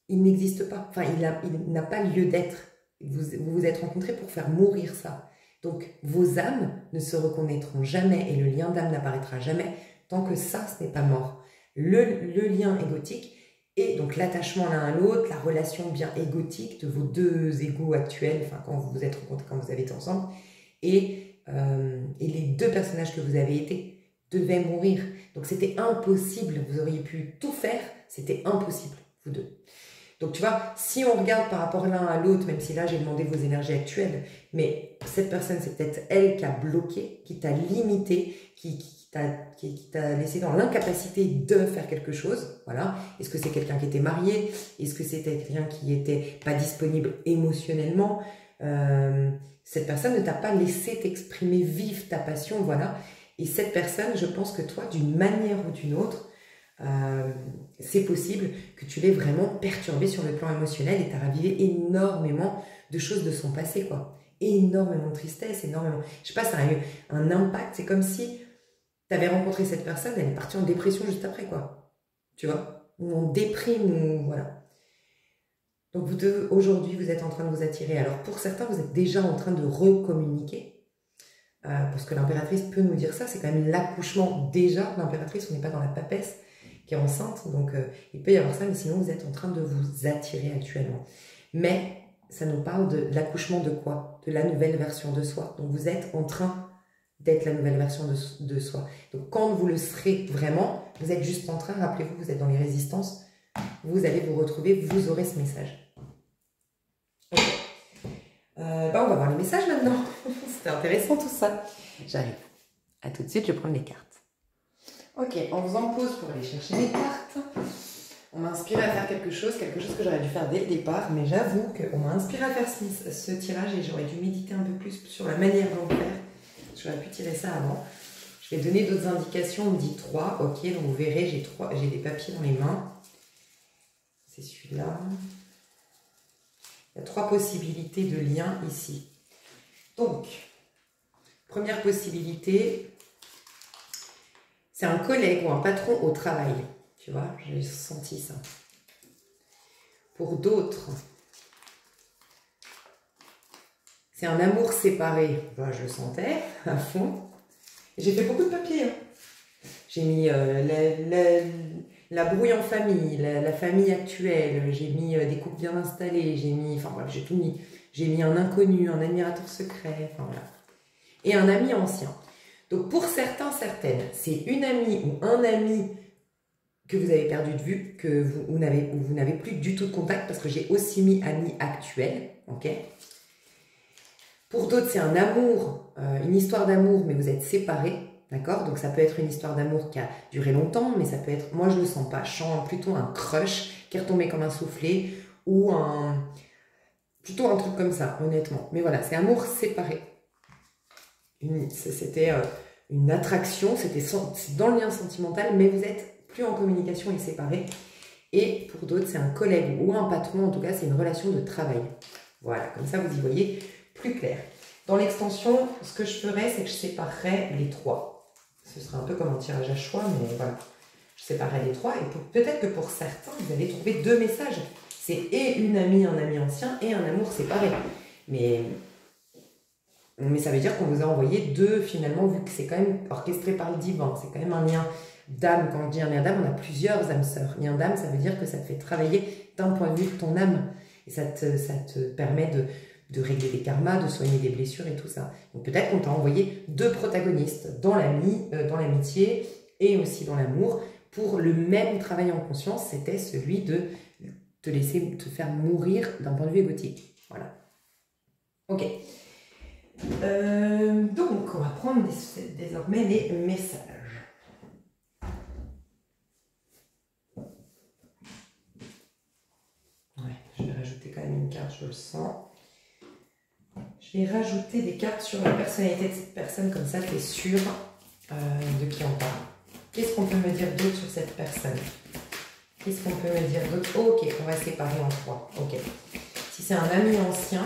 il n'existe pas. Enfin, il n'a pas lieu d'être. Vous vous êtes rencontrés pour faire mourir ça. Donc vos âmes ne se reconnaîtront jamais et le lien d'âme n'apparaîtra jamais tant que ça, ce n'est pas mort. Le lien égotique et donc l'attachement l'un à l'autre, la relation bien égotique de vos deux égos actuels, enfin quand vous vous êtes rencontrés, quand vous avez été ensemble, et les deux personnages que vous avez été devaient mourir. Donc c'était impossible, vous auriez pu tout faire, c'était impossible, vous deux. Donc tu vois, si on regarde par rapport l'un à l'autre, même si là j'ai demandé vos énergies actuelles, mais cette personne c'est peut-être elle qui a bloqué, qui t'a limité, qui t'a laissé dans l'incapacité de faire quelque chose, voilà. Est-ce que c'est quelqu'un qui était marié? Est-ce que c'était quelqu'un qui n'était pas disponible émotionnellement? Cette personne ne t'a pas laissé t'exprimer, vivre ta passion, voilà. Et cette personne, je pense que toi, d'une manière ou d'une autre, c'est possible que tu l'aies vraiment perturbé sur le plan émotionnel et tu as ravivé énormément de choses de son passé, quoi. Énormément de tristesse, énormément... Je sais pas, ça a eu un impact. C'est comme si tu avais rencontré cette personne, elle est partie en dépression juste après, quoi. Tu vois? Ou en déprime, ou voilà. Donc vous deux, aujourd'hui, vous êtes en train de vous attirer. Alors pour certains, vous êtes déjà en train de recommuniquer. Parce que l'impératrice peut nous dire ça, c'est quand même l'accouchement déjà. L'impératrice, on n'est pas dans la papesse qui est enceinte, donc il peut y avoir ça, mais sinon vous êtes en train de vous attirer actuellement. Mais ça nous parle de l'accouchement de quoi? De la nouvelle version de soi. Donc vous êtes en train d'être la nouvelle version de soi. Donc quand vous le serez vraiment, vous êtes juste en train, rappelez-vous, vous êtes dans les résistances, vous allez vous retrouver, vous aurez ce message. Ok. On va voir les messages maintenant. C'était intéressant tout ça. J'arrive. À tout de suite, je vais prendre les cartes. Ok, on vous en pose pour aller chercher les cartes. On m'a inspiré à faire quelque chose que j'aurais dû faire dès le départ, mais j'avoue qu'on m'a inspiré à faire ce tirage et j'aurais dû méditer un peu plus sur la manière d'en faire. J'aurais pu tirer ça avant. Je vais donner d'autres indications. On me dit 3. Ok, donc vous verrez, j'ai des papiers dans les mains. C'est celui-là. Il y a 3 possibilités de lien ici. Donc, première possibilité, c'est un collègue ou un patron au travail. Tu vois, j'ai senti ça. Pour d'autres, c'est un amour séparé. Ben, je le sentais à fond. J'ai fait beaucoup de papiers. Hein. J'ai mis la brouille en famille, la famille actuelle, j'ai mis des couples bien installés, j'ai mis, enfin bref, j'ai tout mis. J'ai mis un inconnu, un admirateur secret, enfin voilà. Et un ami ancien. Donc pour certains, certaines, c'est une amie ou un ami que vous avez perdu de vue, que vous n'avez plus du tout de contact, parce que j'ai aussi mis ami actuel, ok. Pour d'autres, c'est un amour, une histoire d'amour, mais vous êtes séparés. D'accord? Donc ça peut être une histoire d'amour qui a duré longtemps, mais ça peut être, moi je ne le sens pas, je sens plutôt un crush qui est retombé comme un soufflé, ou plutôt un truc comme ça, honnêtement. Mais voilà, c'est amour séparé. C'était une attraction, c'était dans le lien sentimental, mais vous êtes plus en communication et séparés. Et pour d'autres, c'est un collègue ou un patron, en tout cas, c'est une relation de travail. Voilà, comme ça vous y voyez plus clair. Dans l'extension, ce que je ferais, c'est que je séparerais les 3. Ce sera un peu comme un tirage à choix, mais voilà. Je séparerai les 3 et peut-être que pour certains, vous allez trouver 2 messages. C'est et une amie, un ami ancien et un amour séparé. Mais mais ça veut dire qu'on vous a envoyé deux, finalement, vu que c'est quand même orchestré par le divin, c'est quand même un lien d'âme. Quand je dis un lien d'âme, on a plusieurs âmes sœurs. Lien d'âme, ça veut dire que ça te fait travailler d'un point de vue de ton âme. Et ça te permet de régler des karmas, de soigner des blessures et tout ça. Donc peut-être qu'on t'a envoyé deux protagonistes dans l'amitié et aussi dans l'amour pour le même travail en conscience, c'était celui de te laisser te faire mourir d'un point de vue égotique. Voilà. Ok. Donc, on va prendre désormais les messages. Ouais, je vais rajouter quand même une carte, je le sens. Je vais rajouter des cartes sur la personnalité de cette personne, comme ça tu es sûr de qui on parle. Qu'est-ce qu'on peut me dire d'autre sur cette personne? Qu'est-ce qu'on peut me dire d'autre? Ok, on va séparer en trois. Ok. Si c'est un ami ancien,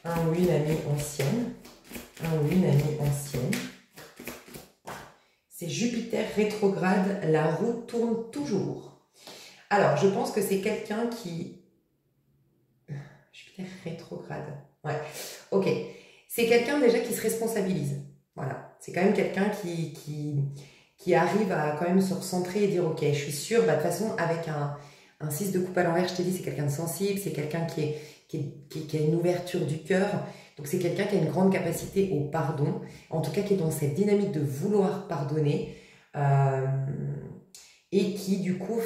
un ou une amie ancienne, un ou une amie ancienne, c'est Jupiter rétrograde, la roue tourne toujours. Alors, je pense que c'est quelqu'un qui... Jupiter rétrograde. Ouais, ok. C'est quelqu'un déjà qui se responsabilise. Voilà. C'est quand même quelqu'un qui arrive à quand même se recentrer et dire ok, je suis sûre, bah, de toute façon, avec un 6 de coupe à l'envers, je t'ai dit, c'est quelqu'un de sensible, c'est quelqu'un qui a une ouverture du cœur. Donc c'est quelqu'un qui a une grande capacité au pardon, en tout cas qui est dans cette dynamique de vouloir pardonner. Et qui du coup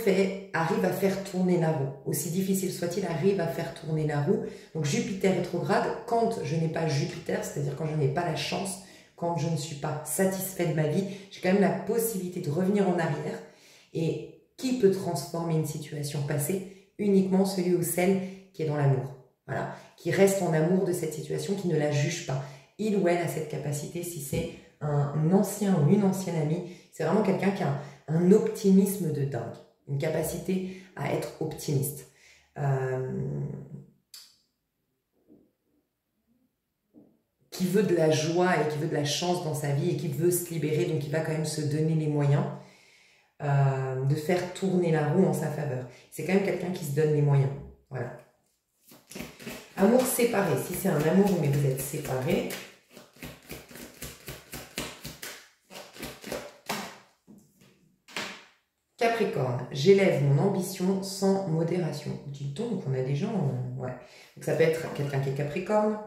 arrive à faire tourner la roue. Aussi difficile soit-il, arrive à faire tourner la roue. Donc Jupiter rétrograde, quand je n'ai pas Jupiter, c'est-à-dire quand je n'ai pas la chance, quand je ne suis pas satisfait de ma vie, j'ai quand même la possibilité de revenir en arrière. Et qui peut transformer une situation passée? Uniquement celui ou celle qui est dans l'amour. Voilà, qui reste en amour de cette situation, qui ne la juge pas. Il ou elle a cette capacité, si c'est un ancien ou une ancienne amie, c'est vraiment quelqu'un qui a un optimisme de dingue, une capacité à être optimiste. Qui veut de la joie et qui veut de la chance dans sa vie et qui veut se libérer, donc il va quand même se donner les moyens de faire tourner la roue en sa faveur. C'est quand même quelqu'un qui se donne les moyens. Voilà. Amour séparé. Si c'est un amour mais vous êtes séparés, Capricorne, j'élève mon ambition sans modération. Dis donc, on a des gens... ouais. Donc ça peut être quelqu'un qui est Capricorne.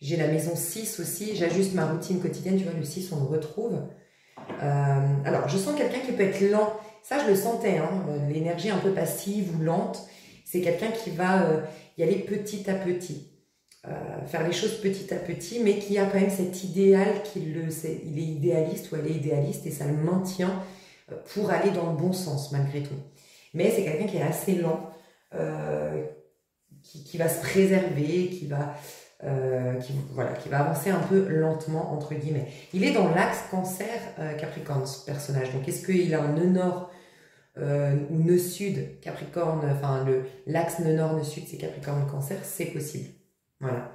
J'ai la maison 6 aussi. J'ajuste ma routine quotidienne. Tu vois, le 6, on le retrouve. Alors, je sens quelqu'un qui peut être lent. Ça, je le sentais. Hein, l'énergie un peu passive ou lente. C'est quelqu'un qui va y aller petit à petit. Faire les choses petit à petit, mais qui a quand même cet idéal il est idéaliste ou elle est idéaliste et ça le maintient pour aller dans le bon sens malgré tout. Mais c'est quelqu'un qui est assez lent, qui va se préserver, qui va avancer un peu lentement, entre guillemets. Il est dans l'axe Cancer Capricorne, ce personnage. Donc, est-ce qu'il a un nœud nord ou nœud sud Capricorne, enfin, l'axe nœud nord, nœud sud, c'est Capricorne Cancer, c'est possible. Voilà.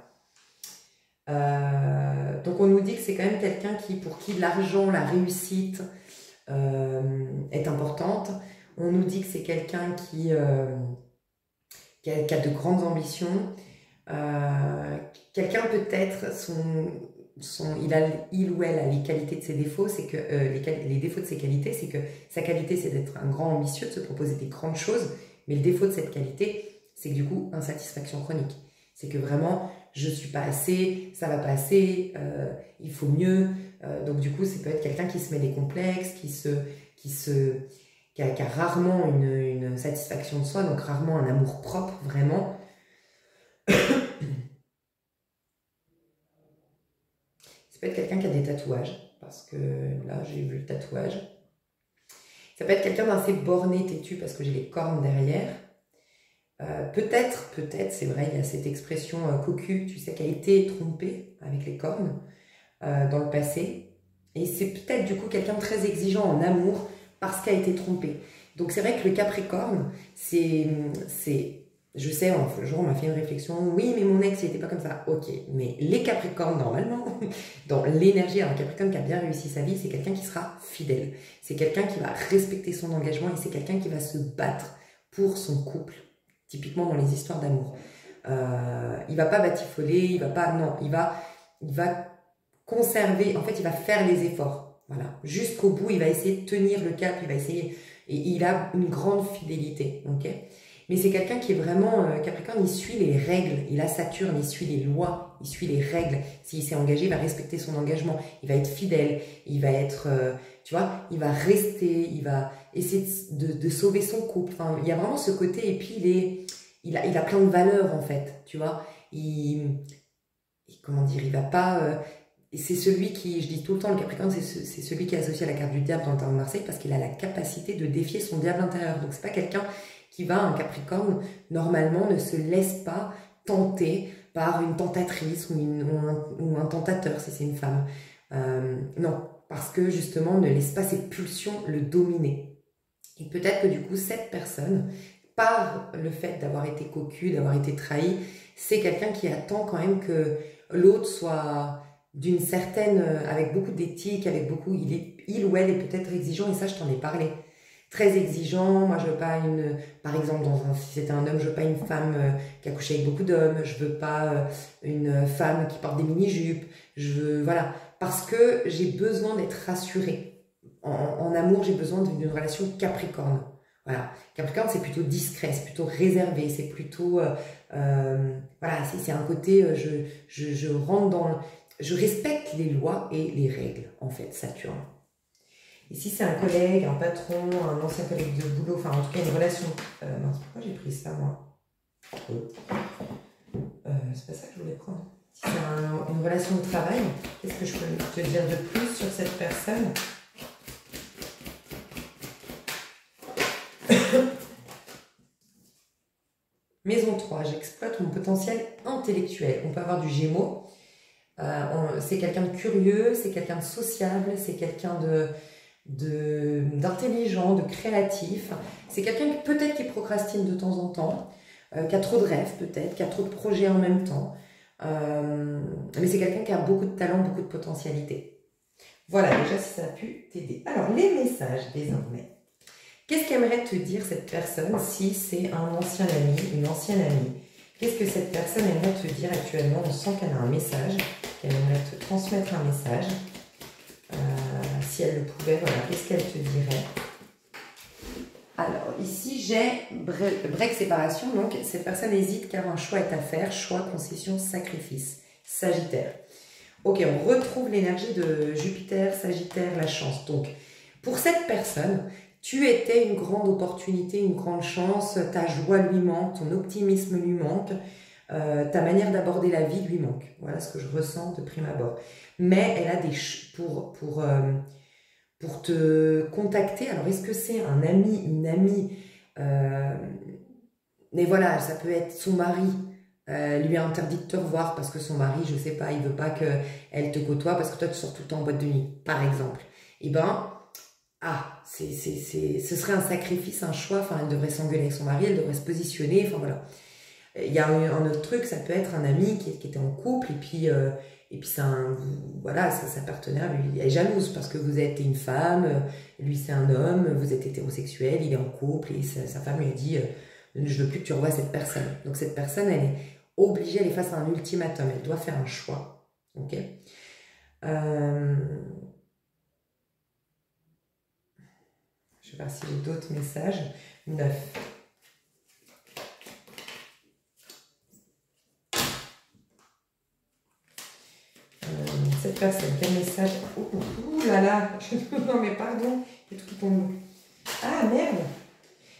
Donc, on nous dit que c'est quand même quelqu'un pour qui l'argent, la réussite est importante. On nous dit que c'est quelqu'un qui a de grandes ambitions. Quelqu'un peut-être, il ou elle a les qualités de ses défauts, c'est que les défauts de ses qualités, c'est que sa qualité c'est d'être un grand ambitieux, de se proposer des grandes choses, mais le défaut de cette qualité, c'est que du coup, insatisfaction chronique. C'est que vraiment, je suis pas assez, ça va pas assez, il faut mieux. Donc du coup, ça peut être quelqu'un qui se met des complexes, qui a rarement une satisfaction de soi, donc rarement un amour propre, vraiment. Ça peut être quelqu'un qui a des tatouages, parce que là, j'ai vu le tatouage. Ça peut être quelqu'un d'assez borné, têtu, parce que j'ai les cornes derrière. Peut-être, c'est vrai, il y a cette expression cocu, tu sais, qui a été trompée avec les cornes dans le passé. Et c'est peut-être du coup quelqu'un de très exigeant en amour parce qu'il a été trompé. Donc c'est vrai que le Capricorne, je sais, un jour on m'a fait une réflexion, oui mais mon ex il n'était pas comme ça. Ok, mais les Capricornes normalement, dans l'énergie, un Capricorne qui a bien réussi sa vie, c'est quelqu'un qui sera fidèle. C'est quelqu'un qui va respecter son engagement et c'est quelqu'un qui va se battre pour son couple. Typiquement dans les histoires d'amour. Il va pas batifoler, il va pas... Non, il va conserver, en fait, il va faire les efforts. Voilà, jusqu'au bout, il va essayer de tenir le cap, il va essayer, et il a une grande fidélité, ok? Mais c'est quelqu'un qui est vraiment, Capricorne, il suit les règles, il a Saturne, il suit les lois, il suit les règles. S'il s'est engagé, il va respecter son engagement, il va être fidèle, il va être, tu vois, il va rester, il va essayer de sauver son couple. Enfin, il y a vraiment ce côté, et puis il a plein de valeurs en fait, tu vois. Comment dire, il va pas... c'est celui qui, je dis tout le temps, le Capricorne, c'est celui qui est associé à la carte du diable dans le tarot de Marseille parce qu'il a la capacité de défier son diable intérieur. Donc c'est pas quelqu'un qui va, un Capricorne, normalement, ne se laisse pas tenter par une tentatrice ou un tentateur, si c'est une femme. Non, parce que justement, ne laisse pas ses pulsions le dominer. Et peut-être que du coup, cette personne, par le fait d'avoir été cocu, d'avoir été trahi, c'est quelqu'un qui attend quand même que l'autre soit d'une certaine, avec beaucoup d'éthique, avec beaucoup, il ou elle est peut-être exigeant, et ça je t'en ai parlé. Très exigeant, moi je veux pas par exemple, si c'était un homme, je veux pas une femme qui a couché avec beaucoup d'hommes, je veux pas une femme qui porte des mini-jupes, voilà, parce que j'ai besoin d'être rassurée. En amour, j'ai besoin d'une relation Capricorne. Voilà, Capricorne c'est plutôt discret, c'est plutôt réservé, c'est plutôt, voilà, c'est un côté, je rentre dans, je respecte les lois et les règles, en fait, Saturne. Ici, c'est un collègue, un patron, un ancien collègue de boulot, enfin, en tout cas, une relation... mince, pourquoi j'ai pris ça, moi? C'est pas ça que je voulais prendre. Si c'est une relation de travail, qu'est-ce que je peux te dire de plus sur cette personne? Maison 3, j'exploite mon potentiel intellectuel. On peut avoir du Gémeaux. C'est quelqu'un de curieux, c'est quelqu'un de sociable, c'est quelqu'un d'intelligent, de créatif. C'est quelqu'un peut-être qui procrastine de temps en temps, qui a trop de rêves peut-être, qui a trop de projets en même temps. Mais c'est quelqu'un qui a beaucoup de talent, beaucoup de potentialité. Voilà, déjà si ça a pu t'aider. Alors, les messages désormais. Qu'est-ce qu'aimerait te dire cette personne si c'est un ancien ami, une ancienne amie? Qu'est-ce que cette personne aimerait te dire actuellement? On sent qu'elle a un message, qu'elle aimerait te transmettre un message. Si elle le pouvait, voilà, qu'est-ce qu'elle te dirait? Alors, ici, j'ai break séparation. Donc, cette personne hésite car un choix est à faire. Choix, concession, sacrifice. Sagittaire. Ok, on retrouve l'énergie de Jupiter, Sagittaire, la chance. Donc, pour cette personne, tu étais une grande opportunité, une grande chance. Ta joie lui manque, ton optimisme lui manque. Ta manière d'aborder la vie lui manque. Voilà ce que je ressens de prime abord. Mais elle a des... Pour te contacter, alors est-ce que c'est un ami, une amie, mais voilà, ça peut être son mari, lui a interdit de te revoir parce que son mari, je sais pas, il veut pas qu'elle te côtoie parce que toi tu sors tout le temps en boîte de nuit, par exemple. Et ben, ce serait un sacrifice, un choix, enfin elle devrait s'engueuler avec son mari, elle devrait se positionner, enfin voilà. Il y a un autre truc, ça peut être un ami qui était en couple et puis voilà, sa partenaire lui est jalouse parce que vous êtes une femme, lui c'est un homme, vous êtes hétérosexuel, il est en couple et sa femme lui a dit je veux plus que tu revoies cette personne. Donc cette personne, elle est obligée, elle est face à un ultimatum, elle doit faire un choix. Ok. Je vais voir si j'ai d'autres messages. 9. Cette personne, quel message? Ouh là là, non mais pardon, il y a tout qui tombe. Ah merde.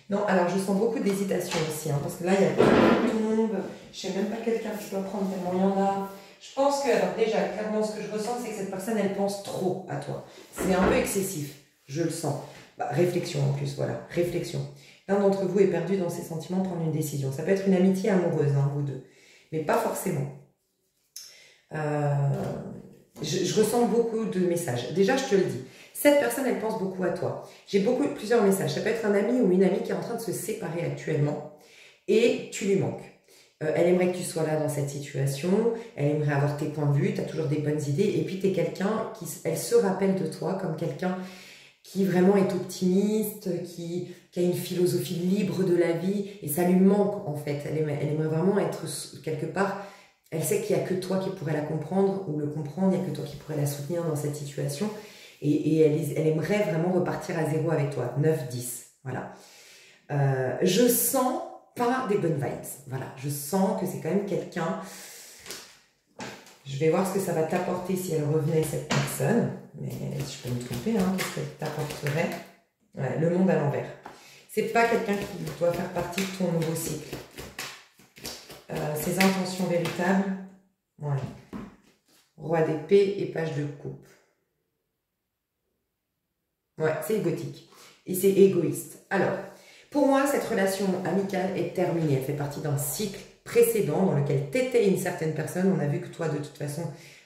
Non, alors je sens beaucoup d'hésitation aussi, hein, parce que là il y a tout qui tombe, je sais même pas quelle carte je dois prendre tellement il y en a. Je pense que, alors déjà, clairement ce que je ressens, c'est que cette personne, elle pense trop à toi. C'est un peu excessif, je le sens. Bah, réflexion en plus, voilà, réflexion. L'un d'entre vous est perdu dans ses sentiments, prendre une décision. Ça peut être une amitié amoureuse, hein, vous deux, mais pas forcément. Je ressens beaucoup de messages. Déjà, je te le dis, cette personne, elle pense beaucoup à toi. J'ai plusieurs messages. Ça peut être un ami ou une amie qui est en train de se séparer actuellement et tu lui manques. Elle aimerait que tu sois là dans cette situation, elle aimerait avoir tes points de vue, tu as toujours des bonnes idées, et puis tu es quelqu'un elle se rappelle de toi comme quelqu'un qui vraiment est optimiste, qui a une philosophie libre de la vie, et ça lui manque en fait. Elle aimerait vraiment être quelque part... Elle sait qu'il n'y a que toi qui pourrais la comprendre ou le comprendre, il n'y a que toi qui pourrais la soutenir dans cette situation. Et elle aimerait vraiment repartir à zéro avec toi, 9-10, voilà. Je sens pas des bonnes vibes, voilà. Je sens que c'est quand même quelqu'un... Je vais voir ce que ça va t'apporter si elle revenait, cette personne. Mais je peux me tromper, hein, qu'est-ce qu'elle t'apporterait? Ouais, le monde à l'envers. C'est pas quelqu'un qui doit faire partie de ton nouveau cycle. Ses intentions véritables, ouais. Roi d'épée et page de coupe. Ouais, c'est égotique. Et c'est égoïste. Alors, pour moi, cette relation amicale est terminée. Elle fait partie d'un cycle précédent dans lequel tu étais une certaine personne. On a vu que toi, de toute façon,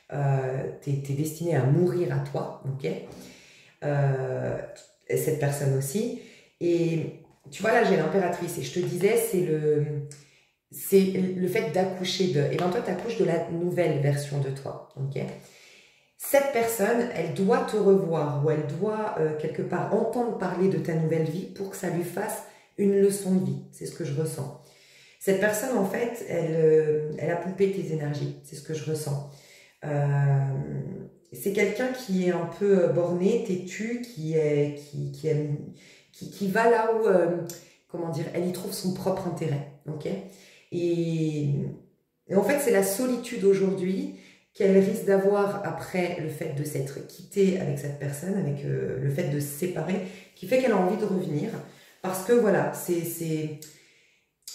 tu es destiné à mourir à toi. Ok, cette personne aussi. Et tu vois, là, j'ai l'impératrice. Et je te disais, c'est le fait d'accoucher de... Et bien, toi, tu accouches de la nouvelle version de toi. Ok, cette personne, elle doit te revoir ou elle doit quelque part entendre parler de ta nouvelle vie pour que ça lui fasse une leçon de vie. C'est ce que je ressens. Cette personne, en fait, elle a pompé tes énergies. C'est ce que je ressens. C'est quelqu'un qui est un peu borné, têtu, qui va là où, comment dire, elle y trouve son propre intérêt. Ok, et en fait, c'est la solitude aujourd'hui qu'elle risque d'avoir après le fait de s'être quittée avec cette personne, avec le fait de se séparer, qui fait qu'elle a envie de revenir. Parce que voilà,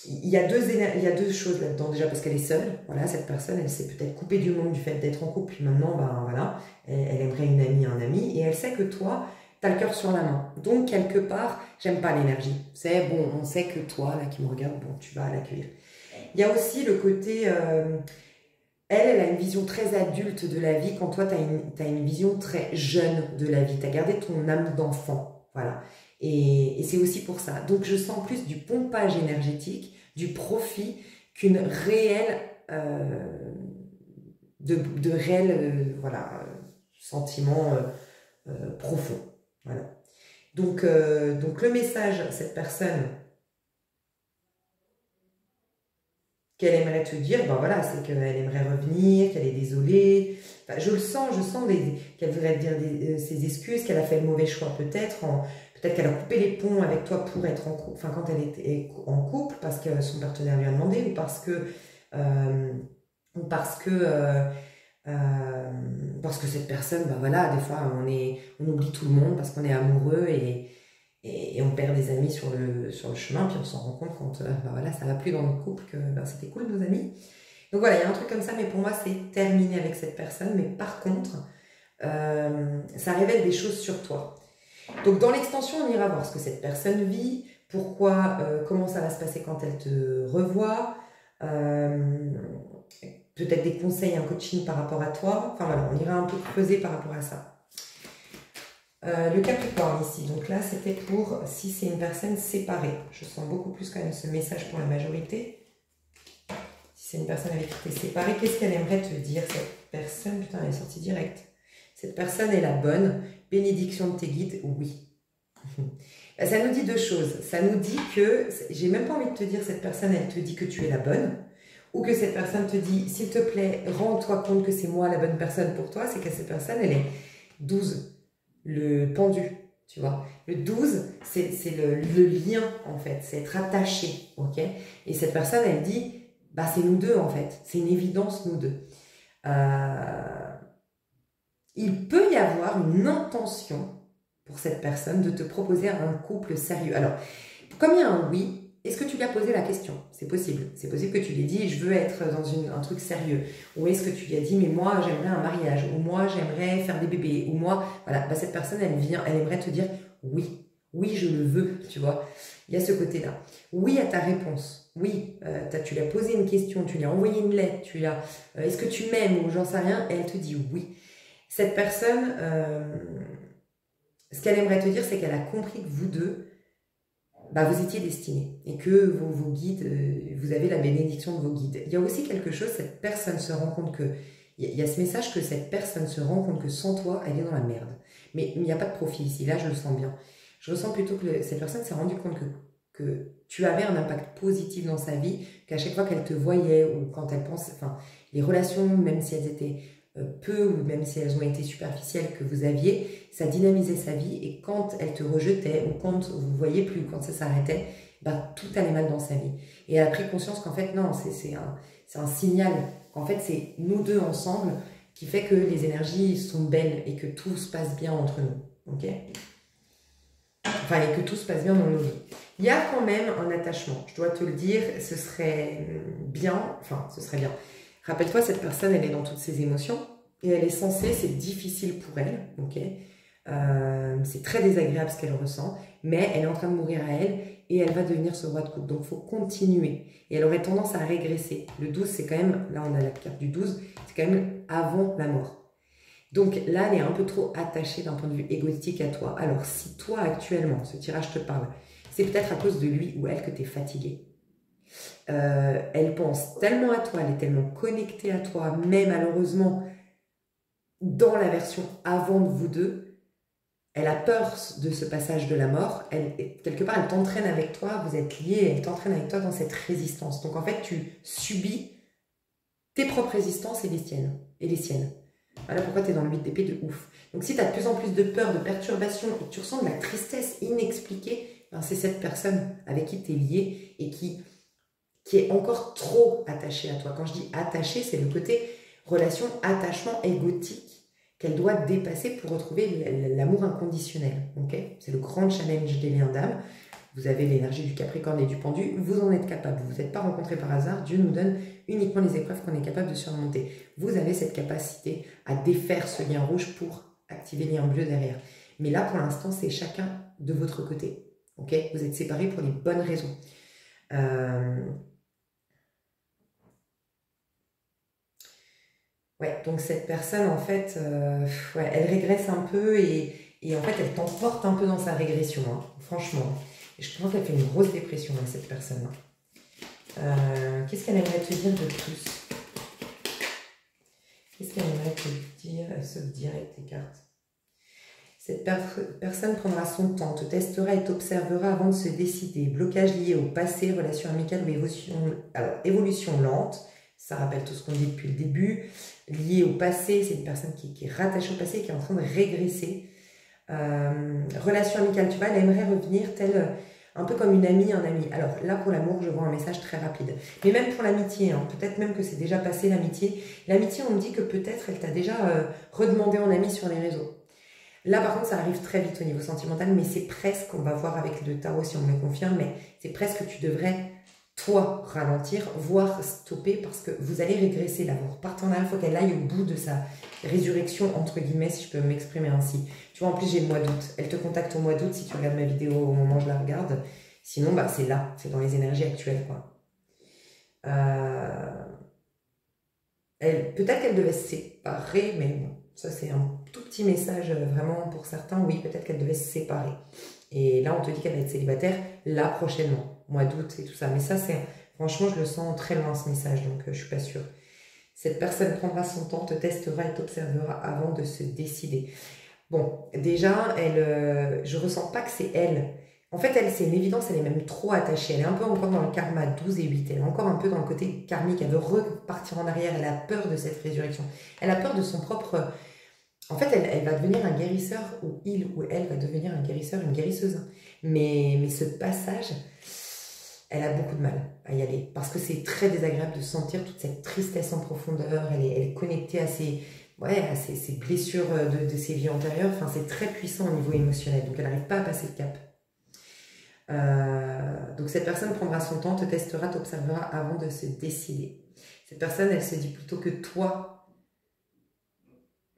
il y a deux choses là-dedans. Déjà parce qu'elle est seule. Voilà, cette personne, elle s'est peut-être coupée du monde du fait d'être en couple. Puis maintenant, ben voilà, elle aimerait une amie, un ami. Et elle sait que toi, tu as le cœur sur la main. Donc, quelque part, j'aime pas l'énergie. C'est bon, on sait que toi, là, qui me regarde, bon, tu vas l'accueillir. Il y a aussi le côté... Elle a une vision très adulte de la vie, quand toi, tu as une vision très jeune de la vie. Tu as gardé ton âme d'enfant, voilà. Et c'est aussi pour ça. Donc, je sens plus du pompage énergétique, du profit, qu'une réelle, de réels, voilà, sentiments profonds, voilà. Donc, le message, cette personne... qu'elle aimerait te dire, ben voilà, c'est qu'elle aimerait revenir, qu'elle est désolée. Enfin, je sens qu'elle voudrait te dire ses excuses, qu'elle a fait le mauvais choix peut-être, peut-être qu'elle a coupé les ponts avec toi pour être en couple, enfin quand elle était en couple, parce que son partenaire lui a demandé, ou parce que cette personne, ben voilà, des fois on oublie tout le monde parce qu'on est amoureux et on perd des amis sur le chemin, puis on s'en rend compte quand ben voilà, ça va plus dans notre couple, que ben c'était cool nos amis. Donc voilà, il y a un truc comme ça, mais pour moi c'est terminé avec cette personne. Mais par contre, ça révèle des choses sur toi. Donc dans l'extension, on ira voir ce que cette personne vit, pourquoi, comment ça va se passer quand elle te revoit, peut-être des conseils, un coaching par rapport à toi. Enfin voilà, on ira un peu creuser par rapport à ça. Le Capricorne ici, donc là c'était pour si c'est une personne séparée. Je sens beaucoup plus quand même ce message pour la majorité. Si c'est une personne avec qui tu es séparée, qu'est-ce qu'elle aimerait te dire cette personne? Putain, elle est sortie direct. Cette personne est la bonne. Bénédiction de tes guides, oui. Ça nous dit deux choses. Ça nous dit que, j'ai même pas envie de te dire cette personne, elle te dit que tu es la bonne. Ou que cette personne te dit, s'il te plaît, rends-toi compte que c'est moi la bonne personne pour toi. C'est que cette personne, elle est 12. Le pendu, tu vois. Le 12, c'est le lien, en fait. C'est être attaché, ok. Et cette personne, elle dit, bah c'est nous deux, en fait. C'est une évidence, nous deux. Il peut y avoir une intention pour cette personne de te proposer un couple sérieux. Alors, comme il y a un oui, est-ce que tu lui as posé la question? C'est possible. C'est possible que tu lui aies dit, je veux être dans un truc sérieux. Ou est-ce que tu lui as dit, mais moi, j'aimerais un mariage. Ou moi, j'aimerais faire des bébés. Ou moi, voilà. Bah, cette personne, elle aimerait te dire, oui. Oui, je le veux, tu vois. Il y a ce côté-là. Oui à ta réponse. Oui, tu lui as posé une question, tu lui as envoyé une lettre, tu lui as, est-ce que tu m'aimes ou j'en sais rien, et elle te dit oui. Cette personne, ce qu'elle aimerait te dire, c'est qu'elle a compris que vous deux, bah, vous étiez destinés et que vos guides, vous avez la bénédiction de vos guides. Il y a aussi quelque chose, cette personne se rend compte que, il y a ce message que cette personne se rend compte que sans toi, elle est dans la merde. Mais il n'y a pas de profit ici, là je le sens bien. Je ressens plutôt que cette personne s'est rendue compte que que tu avais un impact positif dans sa vie, qu'à chaque fois qu'elle te voyait ou quand elle pense, enfin, les relations, même si elles étaient peu ou même si elles ont été superficielles que vous aviez, ça dynamisait sa vie et quand elle te rejetait ou quand vous ne voyez plus ou quand ça s'arrêtait, ben, tout allait mal dans sa vie. Et elle a pris conscience qu'en fait, non, c'est un signal, qu'en fait, c'est nous deux ensemble qui fait que les énergies sont belles et que tout se passe bien entre nous. Ok? Enfin, et que tout se passe bien dans nos vies. Il y a quand même un attachement, je dois te le dire, ce serait bien, enfin, ce serait bien. Rappelle-toi, cette personne, elle est dans toutes ses émotions et elle est censée, c'est difficile pour elle, ok? C'est très désagréable ce qu'elle ressent, mais elle est en train de mourir à elle et elle va devenir ce roi de coupe. Donc, il faut continuer. Et elle aurait tendance à régresser. Le 12, c'est quand même, là on a la carte du 12, c'est quand même avant la mort. Donc là, elle est un peu trop attachée d'un point de vue égotique à toi. Alors, si toi, actuellement, ce tirage te parle, c'est peut-être à cause de lui ou elle que tu es fatigué. Elle pense tellement à toi, elle est tellement connectée à toi, mais malheureusement, dans la version avant de vous deux, elle a peur de ce passage de la mort. Quelque part, elle t'entraîne avec toi, vous êtes liés, elle t'entraîne avec toi dans cette résistance. Donc en fait, tu subis tes propres résistances et les tiennes, et les siennes. Voilà pourquoi tu es dans le 8 d'épée de ouf. Donc si tu as de plus en plus de peur, de perturbation et que tu ressens de la tristesse inexpliquée, ben c'est cette personne avec qui tu es lié et qui est encore trop attachée à toi. Quand je dis attachée, c'est le côté relation, attachement égotique qu'elle doit dépasser pour retrouver l'amour inconditionnel. Okay, c'est le grand challenge des liens d'âme. Vous avez l'énergie du Capricorne et du Pendu, vous en êtes capable. Vous n'êtes pas rencontrés par hasard, Dieu nous donne uniquement les épreuves qu'on est capable de surmonter. Vous avez cette capacité à défaire ce lien rouge pour activer le lien bleu derrière. Mais là, pour l'instant, c'est chacun de votre côté. Okay, vous êtes séparés pour les bonnes raisons. Ouais, donc cette personne, en fait, ouais, elle régresse un peu et en fait, elle t'emporte un peu dans sa régression, hein, franchement. Et je pense qu'elle fait une grosse dépression, hein, cette personne-là. Qu'est-ce qu'elle aimerait te dire de plus? Qu'est-ce qu'elle aimerait te dire? Elle saute direct les cartes. Cette personne prendra son temps, te testera et t'observera avant de se décider. Blocage lié au passé, relation amicale ou évolution, alors, évolution lente. Ça rappelle tout ce qu'on dit depuis le début. Lié au passé, c'est une personne qui est rattachée au passé et qui est en train de régresser. Relation amicale, tu vois, elle aimerait revenir telle, un peu comme une amie, un ami. Alors là, pour l'amour, je vois un message très rapide. Mais même pour l'amitié, hein, peut-être même que c'est déjà passé l'amitié. L'amitié, on me dit que peut-être elle t'a déjà redemandé en ami sur les réseaux. Là, par contre, ça arrive très vite au niveau sentimental, mais c'est presque, on va voir avec le tarot si on me le confirme, mais c'est presque que tu devrais, toi, ralentir, voire stopper, parce que vous allez régresser là. Votre partenaire, il faut qu'elle aille au bout de sa résurrection, entre guillemets, si je peux m'exprimer ainsi. Tu vois, en plus, j'ai le mois d'août. Elle te contacte au mois d'août si tu regardes ma vidéo au moment où je la regarde. Sinon, bah, c'est là, c'est dans les énergies actuelles, quoi. Peut-être qu'elle devait se séparer, mais bon, ça c'est un tout petit message vraiment pour certains. Oui, peut-être qu'elle devait se séparer. Et là, on te dit qu'elle va être célibataire là prochainement, mois d'août et tout ça. Mais ça, c'est franchement, je le sens très loin ce message, donc je suis pas sûre. Cette personne prendra son temps, te testera et t'observera avant de se décider. Bon, déjà, je ressens pas que c'est elle. En fait, elle, c'est une évidence, elle est même trop attachée. Elle est un peu encore dans le karma 12 et 8. Elle est encore un peu dans le côté karmique. Elle veut repartir en arrière. Elle a peur de cette résurrection. Elle a peur de son propre... En fait, elle va devenir un guérisseur, ou il ou elle va devenir un guérisseur, une guérisseuse. Mais ce passage, elle a beaucoup de mal à y aller. Parce que c'est très désagréable de sentir toute cette tristesse en profondeur. Elle est connectée à ses... Ouais, à ses blessures de ses vies antérieures. Enfin, c'est très puissant au niveau émotionnel. Donc, elle n'arrive pas à passer le cap. Donc cette personne prendra son temps, te testera, t'observera avant de se décider. Cette personne, elle se dit plutôt que toi,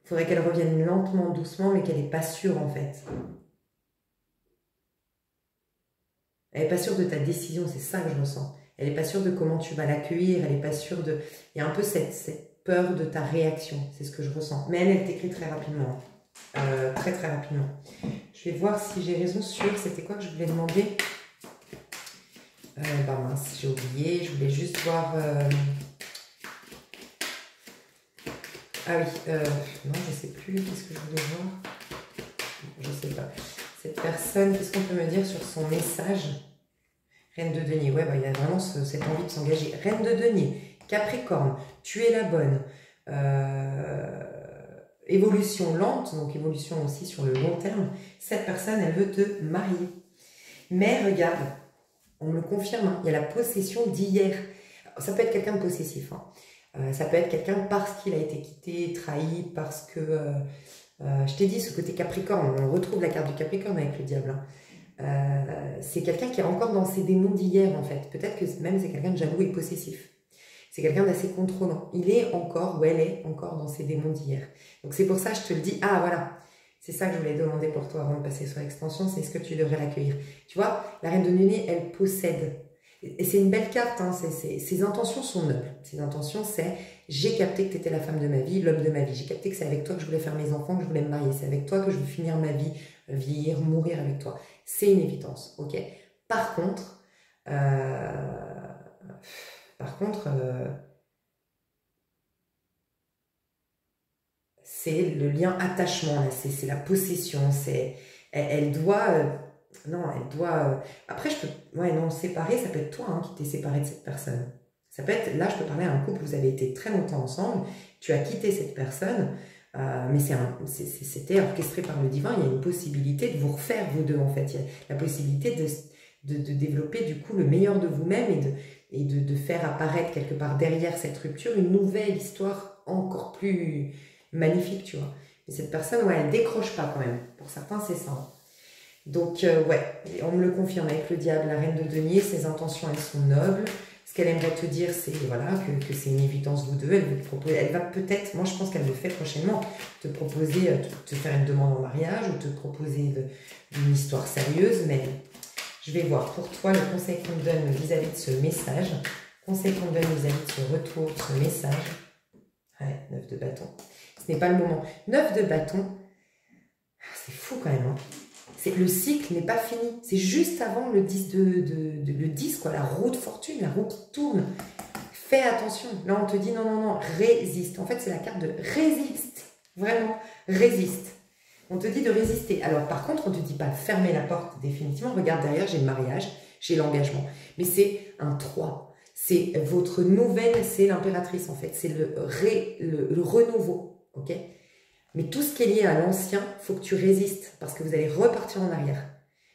il faudrait qu'elle revienne lentement, doucement, mais qu'elle n'est pas sûre en fait. Elle n'est pas sûre de ta décision, c'est ça que je ressens. Elle n'est pas sûre de comment tu vas l'accueillir, elle n'est pas sûre de... Il y a un peu cette peur de ta réaction, c'est ce que je ressens. Mais elle t'écrit très rapidement. Très très rapidement. Je vais voir si j'ai raison sur... C'était quoi que je voulais demander? Bah mince, j'ai oublié. Je voulais juste voir... Ah oui, non, je sais plus. Qu'est-ce que je voulais voir? Je sais pas. Cette personne, qu'est-ce qu'on peut me dire sur son message? Reine de denier, ouais, bah, il y a vraiment cette envie de s'engager. Reine de denier, Capricorne, tu es la bonne. Évolution lente, donc évolution aussi sur le long terme. Cette personne, elle veut te marier. Mais regarde, on me le confirme, hein, il y a la possession d'hier. Ça peut être quelqu'un de possessif. Hein. Ça peut être quelqu'un parce qu'il a été quitté, trahi, parce que... je t'ai dit, ce côté Capricorne, on retrouve la carte du Capricorne avec le diable. Hein. C'est quelqu'un qui est encore dans ses démons d'hier, en fait. Peut-être que même c'est quelqu'un de jaloux et possessif. C'est quelqu'un d'assez contrôlant. Il est encore, ou elle est encore dans ses démons d'hier. Donc c'est pour ça que je te le dis. Ah, voilà. C'est ça que je voulais demander pour toi avant de passer sur l'extension. C'est est-ce que tu devrais l'accueillir. Tu vois, la reine de denier, elle possède. Et c'est une belle carte. Hein. Ses intentions sont nobles. Ses intentions, c'est j'ai capté que tu étais la femme de ma vie, l'homme de ma vie. J'ai capté que c'est avec toi que je voulais faire mes enfants, que je voulais me marier. C'est avec toi que je veux finir ma vie, vieillir, mourir avec toi. C'est une évidence. Ok. Par contre... c'est le lien attachement, c'est la possession, elle doit, non, elle doit, après je peux, ouais, non, séparer, ça peut être toi hein, qui t'es séparé de cette personne. Ça peut être, là je peux parler à un couple, vous avez été très longtemps ensemble, tu as quitté cette personne, mais c'était orchestré par le divin, il y a une possibilité de vous refaire vous deux en fait, il y a la possibilité de développer du coup le meilleur de vous-même et de faire apparaître quelque part derrière cette rupture une nouvelle histoire encore plus magnifique, tu vois. Mais cette personne, ouais, elle décroche pas quand même. Pour certains, c'est ça. Donc, ouais, on me le confirme avec le diable, la reine de denier, ses intentions, elles sont nobles. Ce qu'elle aimerait te dire, c'est voilà, que c'est une évidence vous deux. Elle veut te proposer, elle va peut-être, moi je pense qu'elle le fait prochainement, te proposer, te faire une demande en mariage ou te proposer une histoire sérieuse, mais je vais voir pour toi le conseil qu'on te donne vis-à-vis de ce message. Conseil qu'on te donne vis-à-vis de ce retour, de ce message. Ouais, 9 de bâton. Ce n'est pas le moment. 9 de bâton, c'est fou quand même. Hein. Le cycle n'est pas fini. C'est juste avant le 10 le 10, quoi, la roue de fortune, la roue qui tourne. Fais attention. Là, on te dit non, non, non, résiste. En fait, c'est la carte de résiste. Vraiment, résiste. On te dit de résister. Alors, par contre, on ne te dit pas fermer la porte définitivement. Regarde derrière, j'ai le mariage, j'ai l'engagement. Mais c'est un 3. C'est votre nouvelle, c'est l'impératrice en fait. C'est le renouveau. Ok ? Mais tout ce qui est lié à l'ancien, il faut que tu résistes parce que vous allez repartir en arrière.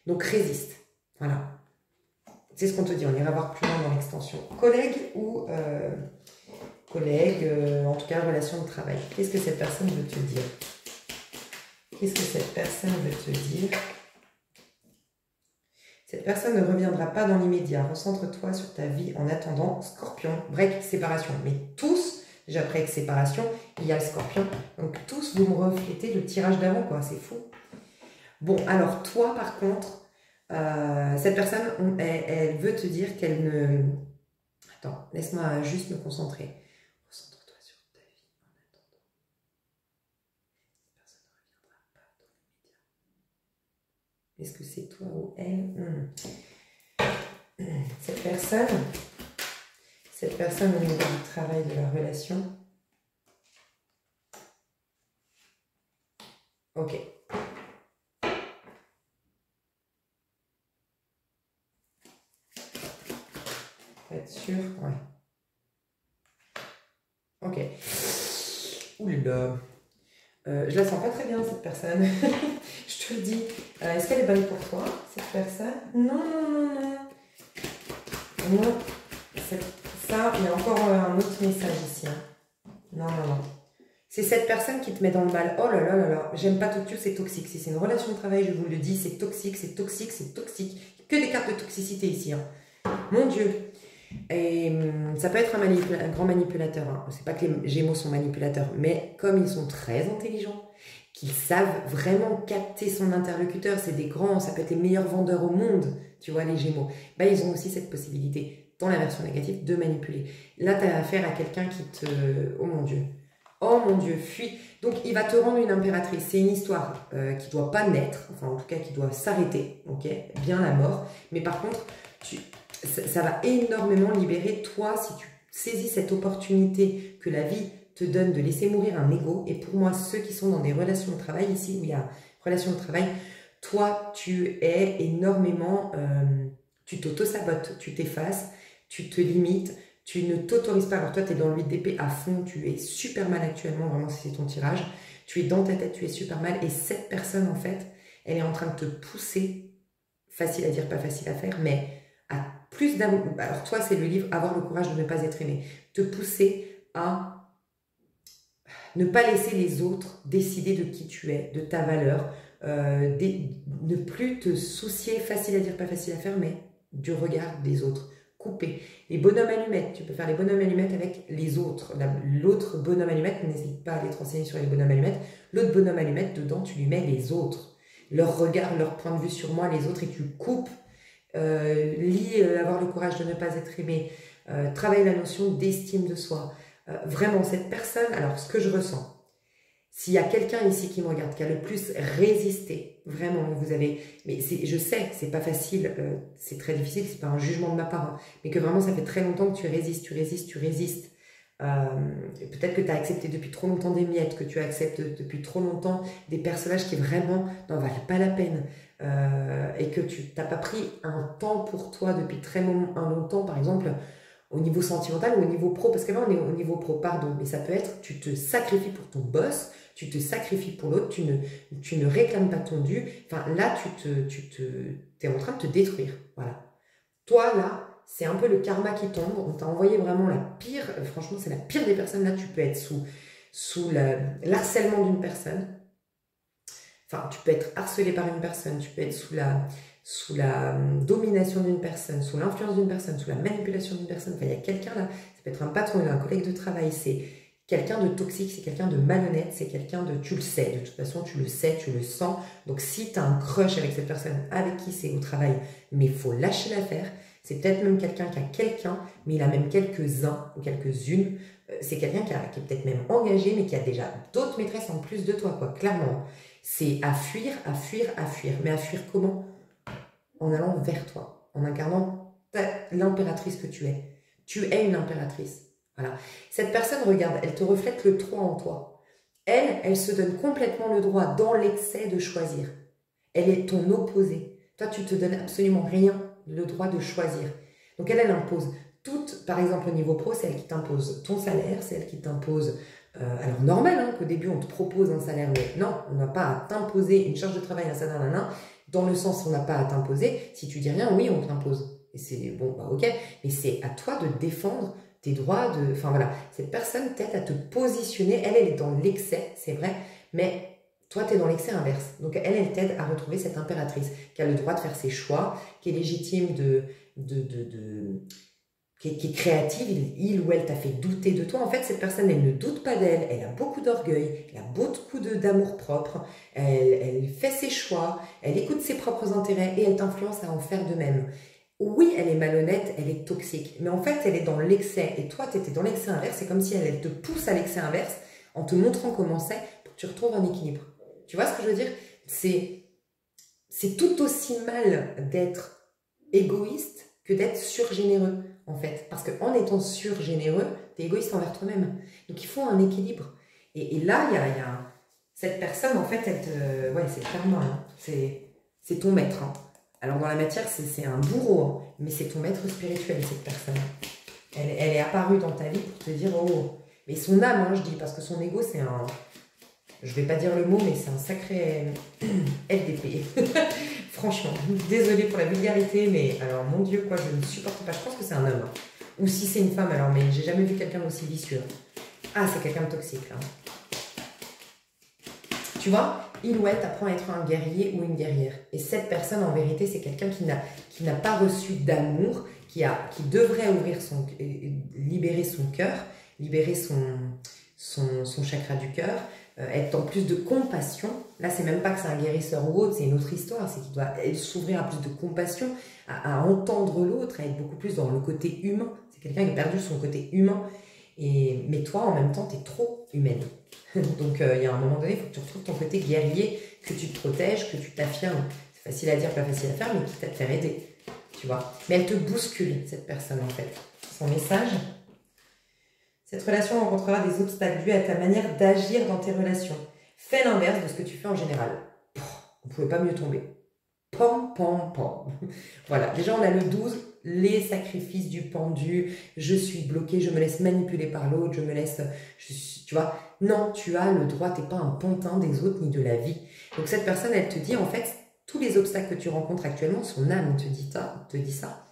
Donc, résiste. Voilà. C'est ce qu'on te dit. On ira voir plus loin dans l'extension. Collègue ou en tout cas, relation de travail. Qu'est-ce que cette personne veut te dire ? Qu'est-ce que cette personne veut te dire ? Cette personne ne reviendra pas dans l'immédiat. Recentre-toi sur ta vie en attendant. Scorpion, break, séparation. Mais tous, déjà break, séparation, il y a le scorpion. Donc tous, vous me reflétez le tirage d'avant, quoi. C'est fou. Bon, alors toi, par contre, cette personne, elle veut te dire qu'elle ne... Attends, laisse-moi juste me concentrer. Recentre-toi sur ta vie en attendant. Cette personne ne reviendra pas dans l'immédiat. Est-ce que c'est toi ou elle? Cette personne au niveau du travail, de la relation. Ok. Faut être sûr, ouais. Ok. Oula. Je la sens pas très bien, cette personne. Je te le dis. Est-ce qu'elle est bonne pour toi, cette personne? Non, non, non, non. Non. Ça, il y a encore un autre message ici. Hein. Non, non, non. C'est cette personne qui te met dans le mal. Oh là là là là. J'aime pas tout, c'est toxique. Si c'est une relation de travail, je vous le dis, c'est toxique, c'est toxique, c'est toxique. Que des cartes de toxicité ici. Hein. Mon Dieu. Et ça peut être un grand manipulateur. Hein. C'est pas que les Gémeaux sont manipulateurs, mais comme ils sont très intelligents, qu'ils savent vraiment capter son interlocuteur, c'est des grands, ça peut être les meilleurs vendeurs au monde, tu vois, les Gémeaux. Bah, ils ont aussi cette possibilité, dans la version négative, de manipuler. Là, tu as affaire à quelqu'un qui te... Oh mon Dieu, fuis. Donc, il va te rendre une impératrice. C'est une histoire qui ne doit pas naître, enfin, en tout cas, qui doit s'arrêter, ok, bien la mort. Mais par contre, ça va énormément libérer toi si tu saisis cette opportunité que la vie te donne de laisser mourir un ego. Et pour moi, ceux qui sont dans des relations de travail, ici où il y a relation de travail, toi, tu es énormément... Tu t'auto-sabotes, tu t'effaces, tu te limites, tu ne t'autorises pas. Alors toi, tu es dans le 8 d'épée à fond, tu es super mal actuellement, vraiment si c'est ton tirage. Tu es dans ta tête, tu es super mal. Et cette personne, en fait, elle est en train de te pousser, facile à dire, pas facile à faire, mais à plus d'amour. Alors toi, c'est le livre « Avoir le courage de ne pas être aimé ». Te pousser à ne pas laisser les autres décider de qui tu es, de ta valeur, ne plus te soucier, facile à dire, pas facile à faire, mais du regard des autres. Couper. Les bonhommes allumettes, tu peux faire les bonhommes allumettes avec les autres. L'autre bonhomme allumette, n'hésite pas à aller te renseigner sur les bonhommes allumettes. L'autre bonhomme allumette, dedans, tu lui mets les autres. Leur regard, leur point de vue sur moi, les autres, et tu coupes. Avoir le courage de ne pas être aimé. Travaille la notion d'estime de soi. Vraiment, cette personne, alors ce que je ressens, s'il y a quelqu'un ici qui me regarde, qui a le plus résisté, vraiment, vous avez, mais je sais, c'est pas facile, c'est très difficile, c'est pas un jugement de ma part, hein, mais que vraiment ça fait très longtemps que tu résistes, tu résistes, tu résistes. Peut-être que tu as accepté depuis trop longtemps des miettes, que tu acceptes depuis trop longtemps des personnages qui vraiment n'en valent pas la peine, et que tu n'as pas pris un temps pour toi depuis très longtemps, par exemple, au niveau sentimental ou au niveau pro, parce que là on est au niveau pro, pardon, mais ça peut être, tu te sacrifies pour ton boss, tu te sacrifies pour l'autre, tu ne réclames pas ton dû, enfin là tu es en train de te détruire, voilà. Toi là, c'est un peu le karma qui tombe, on t'a envoyé vraiment la pire, franchement c'est la pire des personnes, là tu peux être sous l'harcèlement d'une personne, enfin tu peux être harcelé par une personne, tu peux être sous la domination d'une personne, sous l'influence d'une personne, sous la manipulation d'une personne. Enfin, il y a quelqu'un là, ça peut être un patron, un collègue de travail, c'est quelqu'un de toxique, c'est quelqu'un de malhonnête, c'est quelqu'un de... Tu le sais, de toute façon, tu le sais, tu le sens. Donc, si tu as un crush avec cette personne avec qui c'est au travail, mais il faut lâcher l'affaire, c'est peut-être même quelqu'un qui a quelqu'un, mais il a même quelques-uns ou quelques-unes. C'est quelqu'un qui est peut-être même engagé, mais qui a déjà d'autres maîtresses en plus de toi, quoi, clairement. C'est à fuir, à fuir, à fuir. Mais à fuir comment ? En allant vers toi, en incarnant l'impératrice que tu es. Tu es une impératrice. Voilà. Cette personne, regarde, elle te reflète le 3 en toi. Elle se donne complètement le droit, dans l'excès, de choisir. Elle est ton opposé. Toi, tu te donnes absolument rien, le droit de choisir. Donc elle impose tout, par exemple au niveau pro, c'est elle qui t'impose ton salaire, c'est elle qui t'impose, alors normal hein, qu'au début on te propose un salaire, mais non, on n'a pas à t'imposer une charge de travail, un salaire, dans le sens on n'a pas à t'imposer, si tu dis rien, oui on t'impose, et c'est bon, bah ok, mais c'est à toi de défendre tes droits, enfin voilà, cette personne t'aide à te positionner, elle est dans l'excès, c'est vrai, mais toi, tu es dans l'excès inverse. Donc, elle t'aide à retrouver cette impératrice qui a le droit de faire ses choix, qui est légitime, qui est créative. Il ou elle t'a fait douter de toi. En fait, cette personne, elle ne doute pas d'elle. Elle a beaucoup d'orgueil. Elle a beaucoup d'amour-propre. Elle fait ses choix. Elle écoute ses propres intérêts et elle t'influence à en faire de même. Oui, elle est malhonnête, elle est toxique. Mais en fait, elle est dans l'excès. Et toi, tu étais dans l'excès inverse. C'est comme si elle te pousse à l'excès inverse en te montrant comment c'est pour que tu retrouves un équilibre. Tu vois ce que je veux dire? C'est tout aussi mal d'être égoïste que d'être surgénéreux, en fait. Parce qu'en étant surgénéreux, tu es égoïste envers toi-même. Donc, il faut un équilibre. Et là, il y a cette personne, en fait, ouais, c'est clairement, hein, c'est ton maître. Hein. Alors, dans la matière, c'est un bourreau, hein, mais c'est ton maître spirituel, cette personne. Elle est apparue dans ta vie pour te dire, oh, mais son âme, hein, je dis, parce que son ego, c'est un... Je vais pas dire le mot, mais c'est un sacré LDP. Franchement, désolée pour la vulgarité, mais alors, mon Dieu, quoi, je ne supporte pas. Je pense que c'est un homme. Ou si c'est une femme, alors, mais j'ai jamais vu quelqu'un d'aussi vicieux. Ah, c'est quelqu'un de toxique, là. Tu vois, il ou elle t'apprend à être un guerrier ou une guerrière. Et cette personne, en vérité, c'est quelqu'un qui n'a pas reçu d'amour, qui devrait libérer son cœur, libérer son chakra du cœur, être en plus de compassion. Là, c'est même pas que c'est un guérisseur ou autre, c'est une autre histoire. C'est qu'il doit s'ouvrir à plus de compassion, à entendre l'autre, à être beaucoup plus dans le côté humain. C'est quelqu'un qui a perdu son côté humain. Mais toi, en même temps, tu es trop humaine. Donc, il y a un moment donné, il faut que tu retrouves ton côté guerrier, que tu te protèges, que tu t'affirmes. C'est facile à dire, pas facile à faire, mais quitte à te faire aider. Tu vois. Mais elle te bouscule, cette personne, en fait. Son message... Cette relation rencontrera des obstacles dus à ta manière d'agir dans tes relations. Fais l'inverse de ce que tu fais en général. On ne pouvait pas mieux tomber. Pom, pam, pam. Voilà, déjà on a le 12, les sacrifices du pendu, je suis bloqué, je me laisse manipuler par l'autre, je me laisse, tu vois, non, tu as le droit, t'es pas un pantin des autres ni de la vie. Donc cette personne, elle te dit en fait, tous les obstacles que tu rencontres actuellement, son âme te dit ça,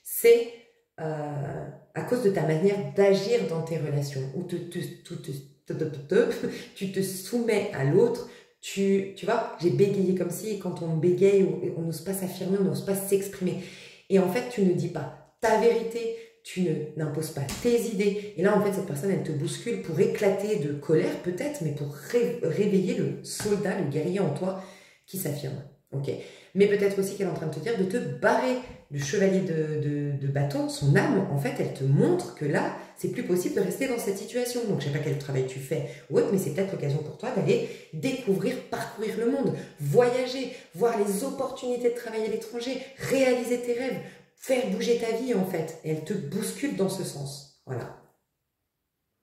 c'est à cause de ta manière d'agir dans tes relations, où tu te soumets à l'autre. Tu vois, j'ai bégayé comme si, et quand on bégaye, on n'ose pas s'affirmer, on n'ose pas s'exprimer. Et en fait, tu ne dis pas ta vérité, tu n'imposes pas tes idées. Et là, en fait, cette personne, elle te bouscule pour éclater de colère, peut-être, mais pour réveiller le soldat, le guerrier en toi qui s'affirme. Ok. Mais peut-être aussi qu'elle est en train de te dire de te barrer. Le chevalier de bâton, son âme, en fait, elle te montre que là, c'est plus possible de rester dans cette situation. Donc, je ne sais pas quel travail tu fais ou autre, mais c'est peut-être l'occasion pour toi d'aller découvrir, parcourir le monde, voyager, voir les opportunités de travail à l'étranger, réaliser tes rêves, faire bouger ta vie, en fait. Et elle te bouscule dans ce sens. Voilà.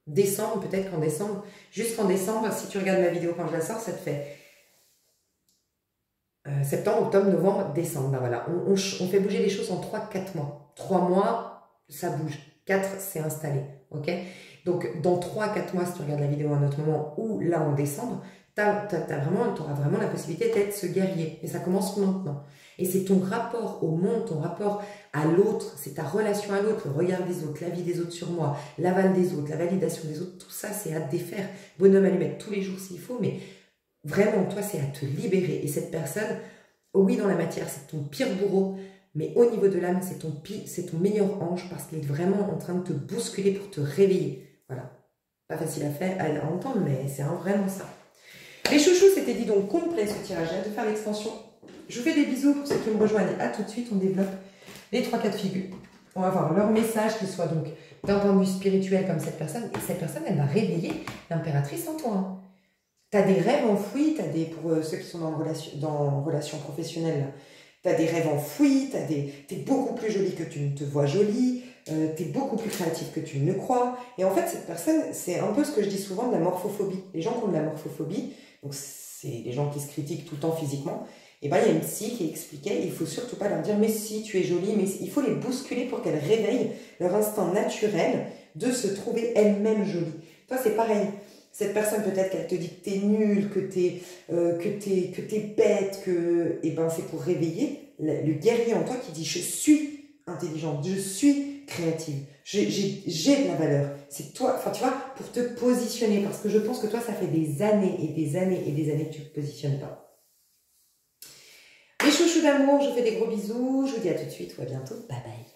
Décembre, peut-être qu'en décembre, jusqu'en décembre, si tu regardes ma vidéo quand je la sors, ça te fait septembre, octobre, novembre, décembre. Ben voilà. On fait bouger les choses en 3-4 mois. 3 mois, ça bouge. 4, c'est installé. Ok. Donc, dans 3-4 mois, si tu regardes la vidéo à un autre moment, ou là en décembre, tu auras vraiment la possibilité d'être ce guerrier. Et ça commence maintenant. Et c'est ton rapport au monde, ton rapport à l'autre, c'est ta relation à l'autre, le regard des autres, la vie des autres sur moi, l'aval des autres, la validation des autres, tout ça, c'est à défaire. Bonhomme allumette tous les jours s'il faut, mais vraiment, toi, c'est à te libérer. Et cette personne, oui, dans la matière, c'est ton pire bourreau, mais au niveau de l'âme, c'est ton meilleur ange parce qu'il est vraiment en train de te bousculer pour te réveiller. Voilà. Pas facile à faire, à entendre, mais c'est vraiment ça. Les chouchous, c'était dit donc complet ce tirage. J'ai hâte de faire l'extension. Je vous fais des bisous pour ceux qui me rejoignent. À tout de suite, on développe les 3 cas de figure. On va voir leur message qui soit donc d'un point de vue spirituel comme cette personne. Et cette personne, elle va réveiller l'impératrice en toi. Hein. Tu as des rêves enfouis, pour ceux qui sont dans relation professionnelle, tu as des rêves enfouis, tu es beaucoup plus jolie que tu ne te vois jolie, tu es beaucoup plus créatif que tu ne le crois. Et en fait, cette personne, c'est un peu ce que je dis souvent de la morphophobie. Les gens qui ont de la morphophobie, donc c'est les gens qui se critiquent tout le temps physiquement, et bien il y a une psy qui expliquait, il ne faut surtout pas leur dire « mais si, tu es jolie », mais il faut les bousculer pour qu'elles réveillent leur instinct naturel de se trouver elles-mêmes jolies. Toi, c'est pareil. Cette personne, peut-être qu'elle te dit que t'es nulle, que t'es bête, et ben c'est pour réveiller le guerrier en toi qui dit « je suis intelligente, je suis créative, j'ai de la valeur ». C'est toi, enfin tu vois, pour te positionner, parce que je pense que toi, ça fait des années et des années et des années que tu ne te positionnes pas. Les chouchous d'amour, je vous fais des gros bisous, je vous dis à tout de suite ou à bientôt, bye bye.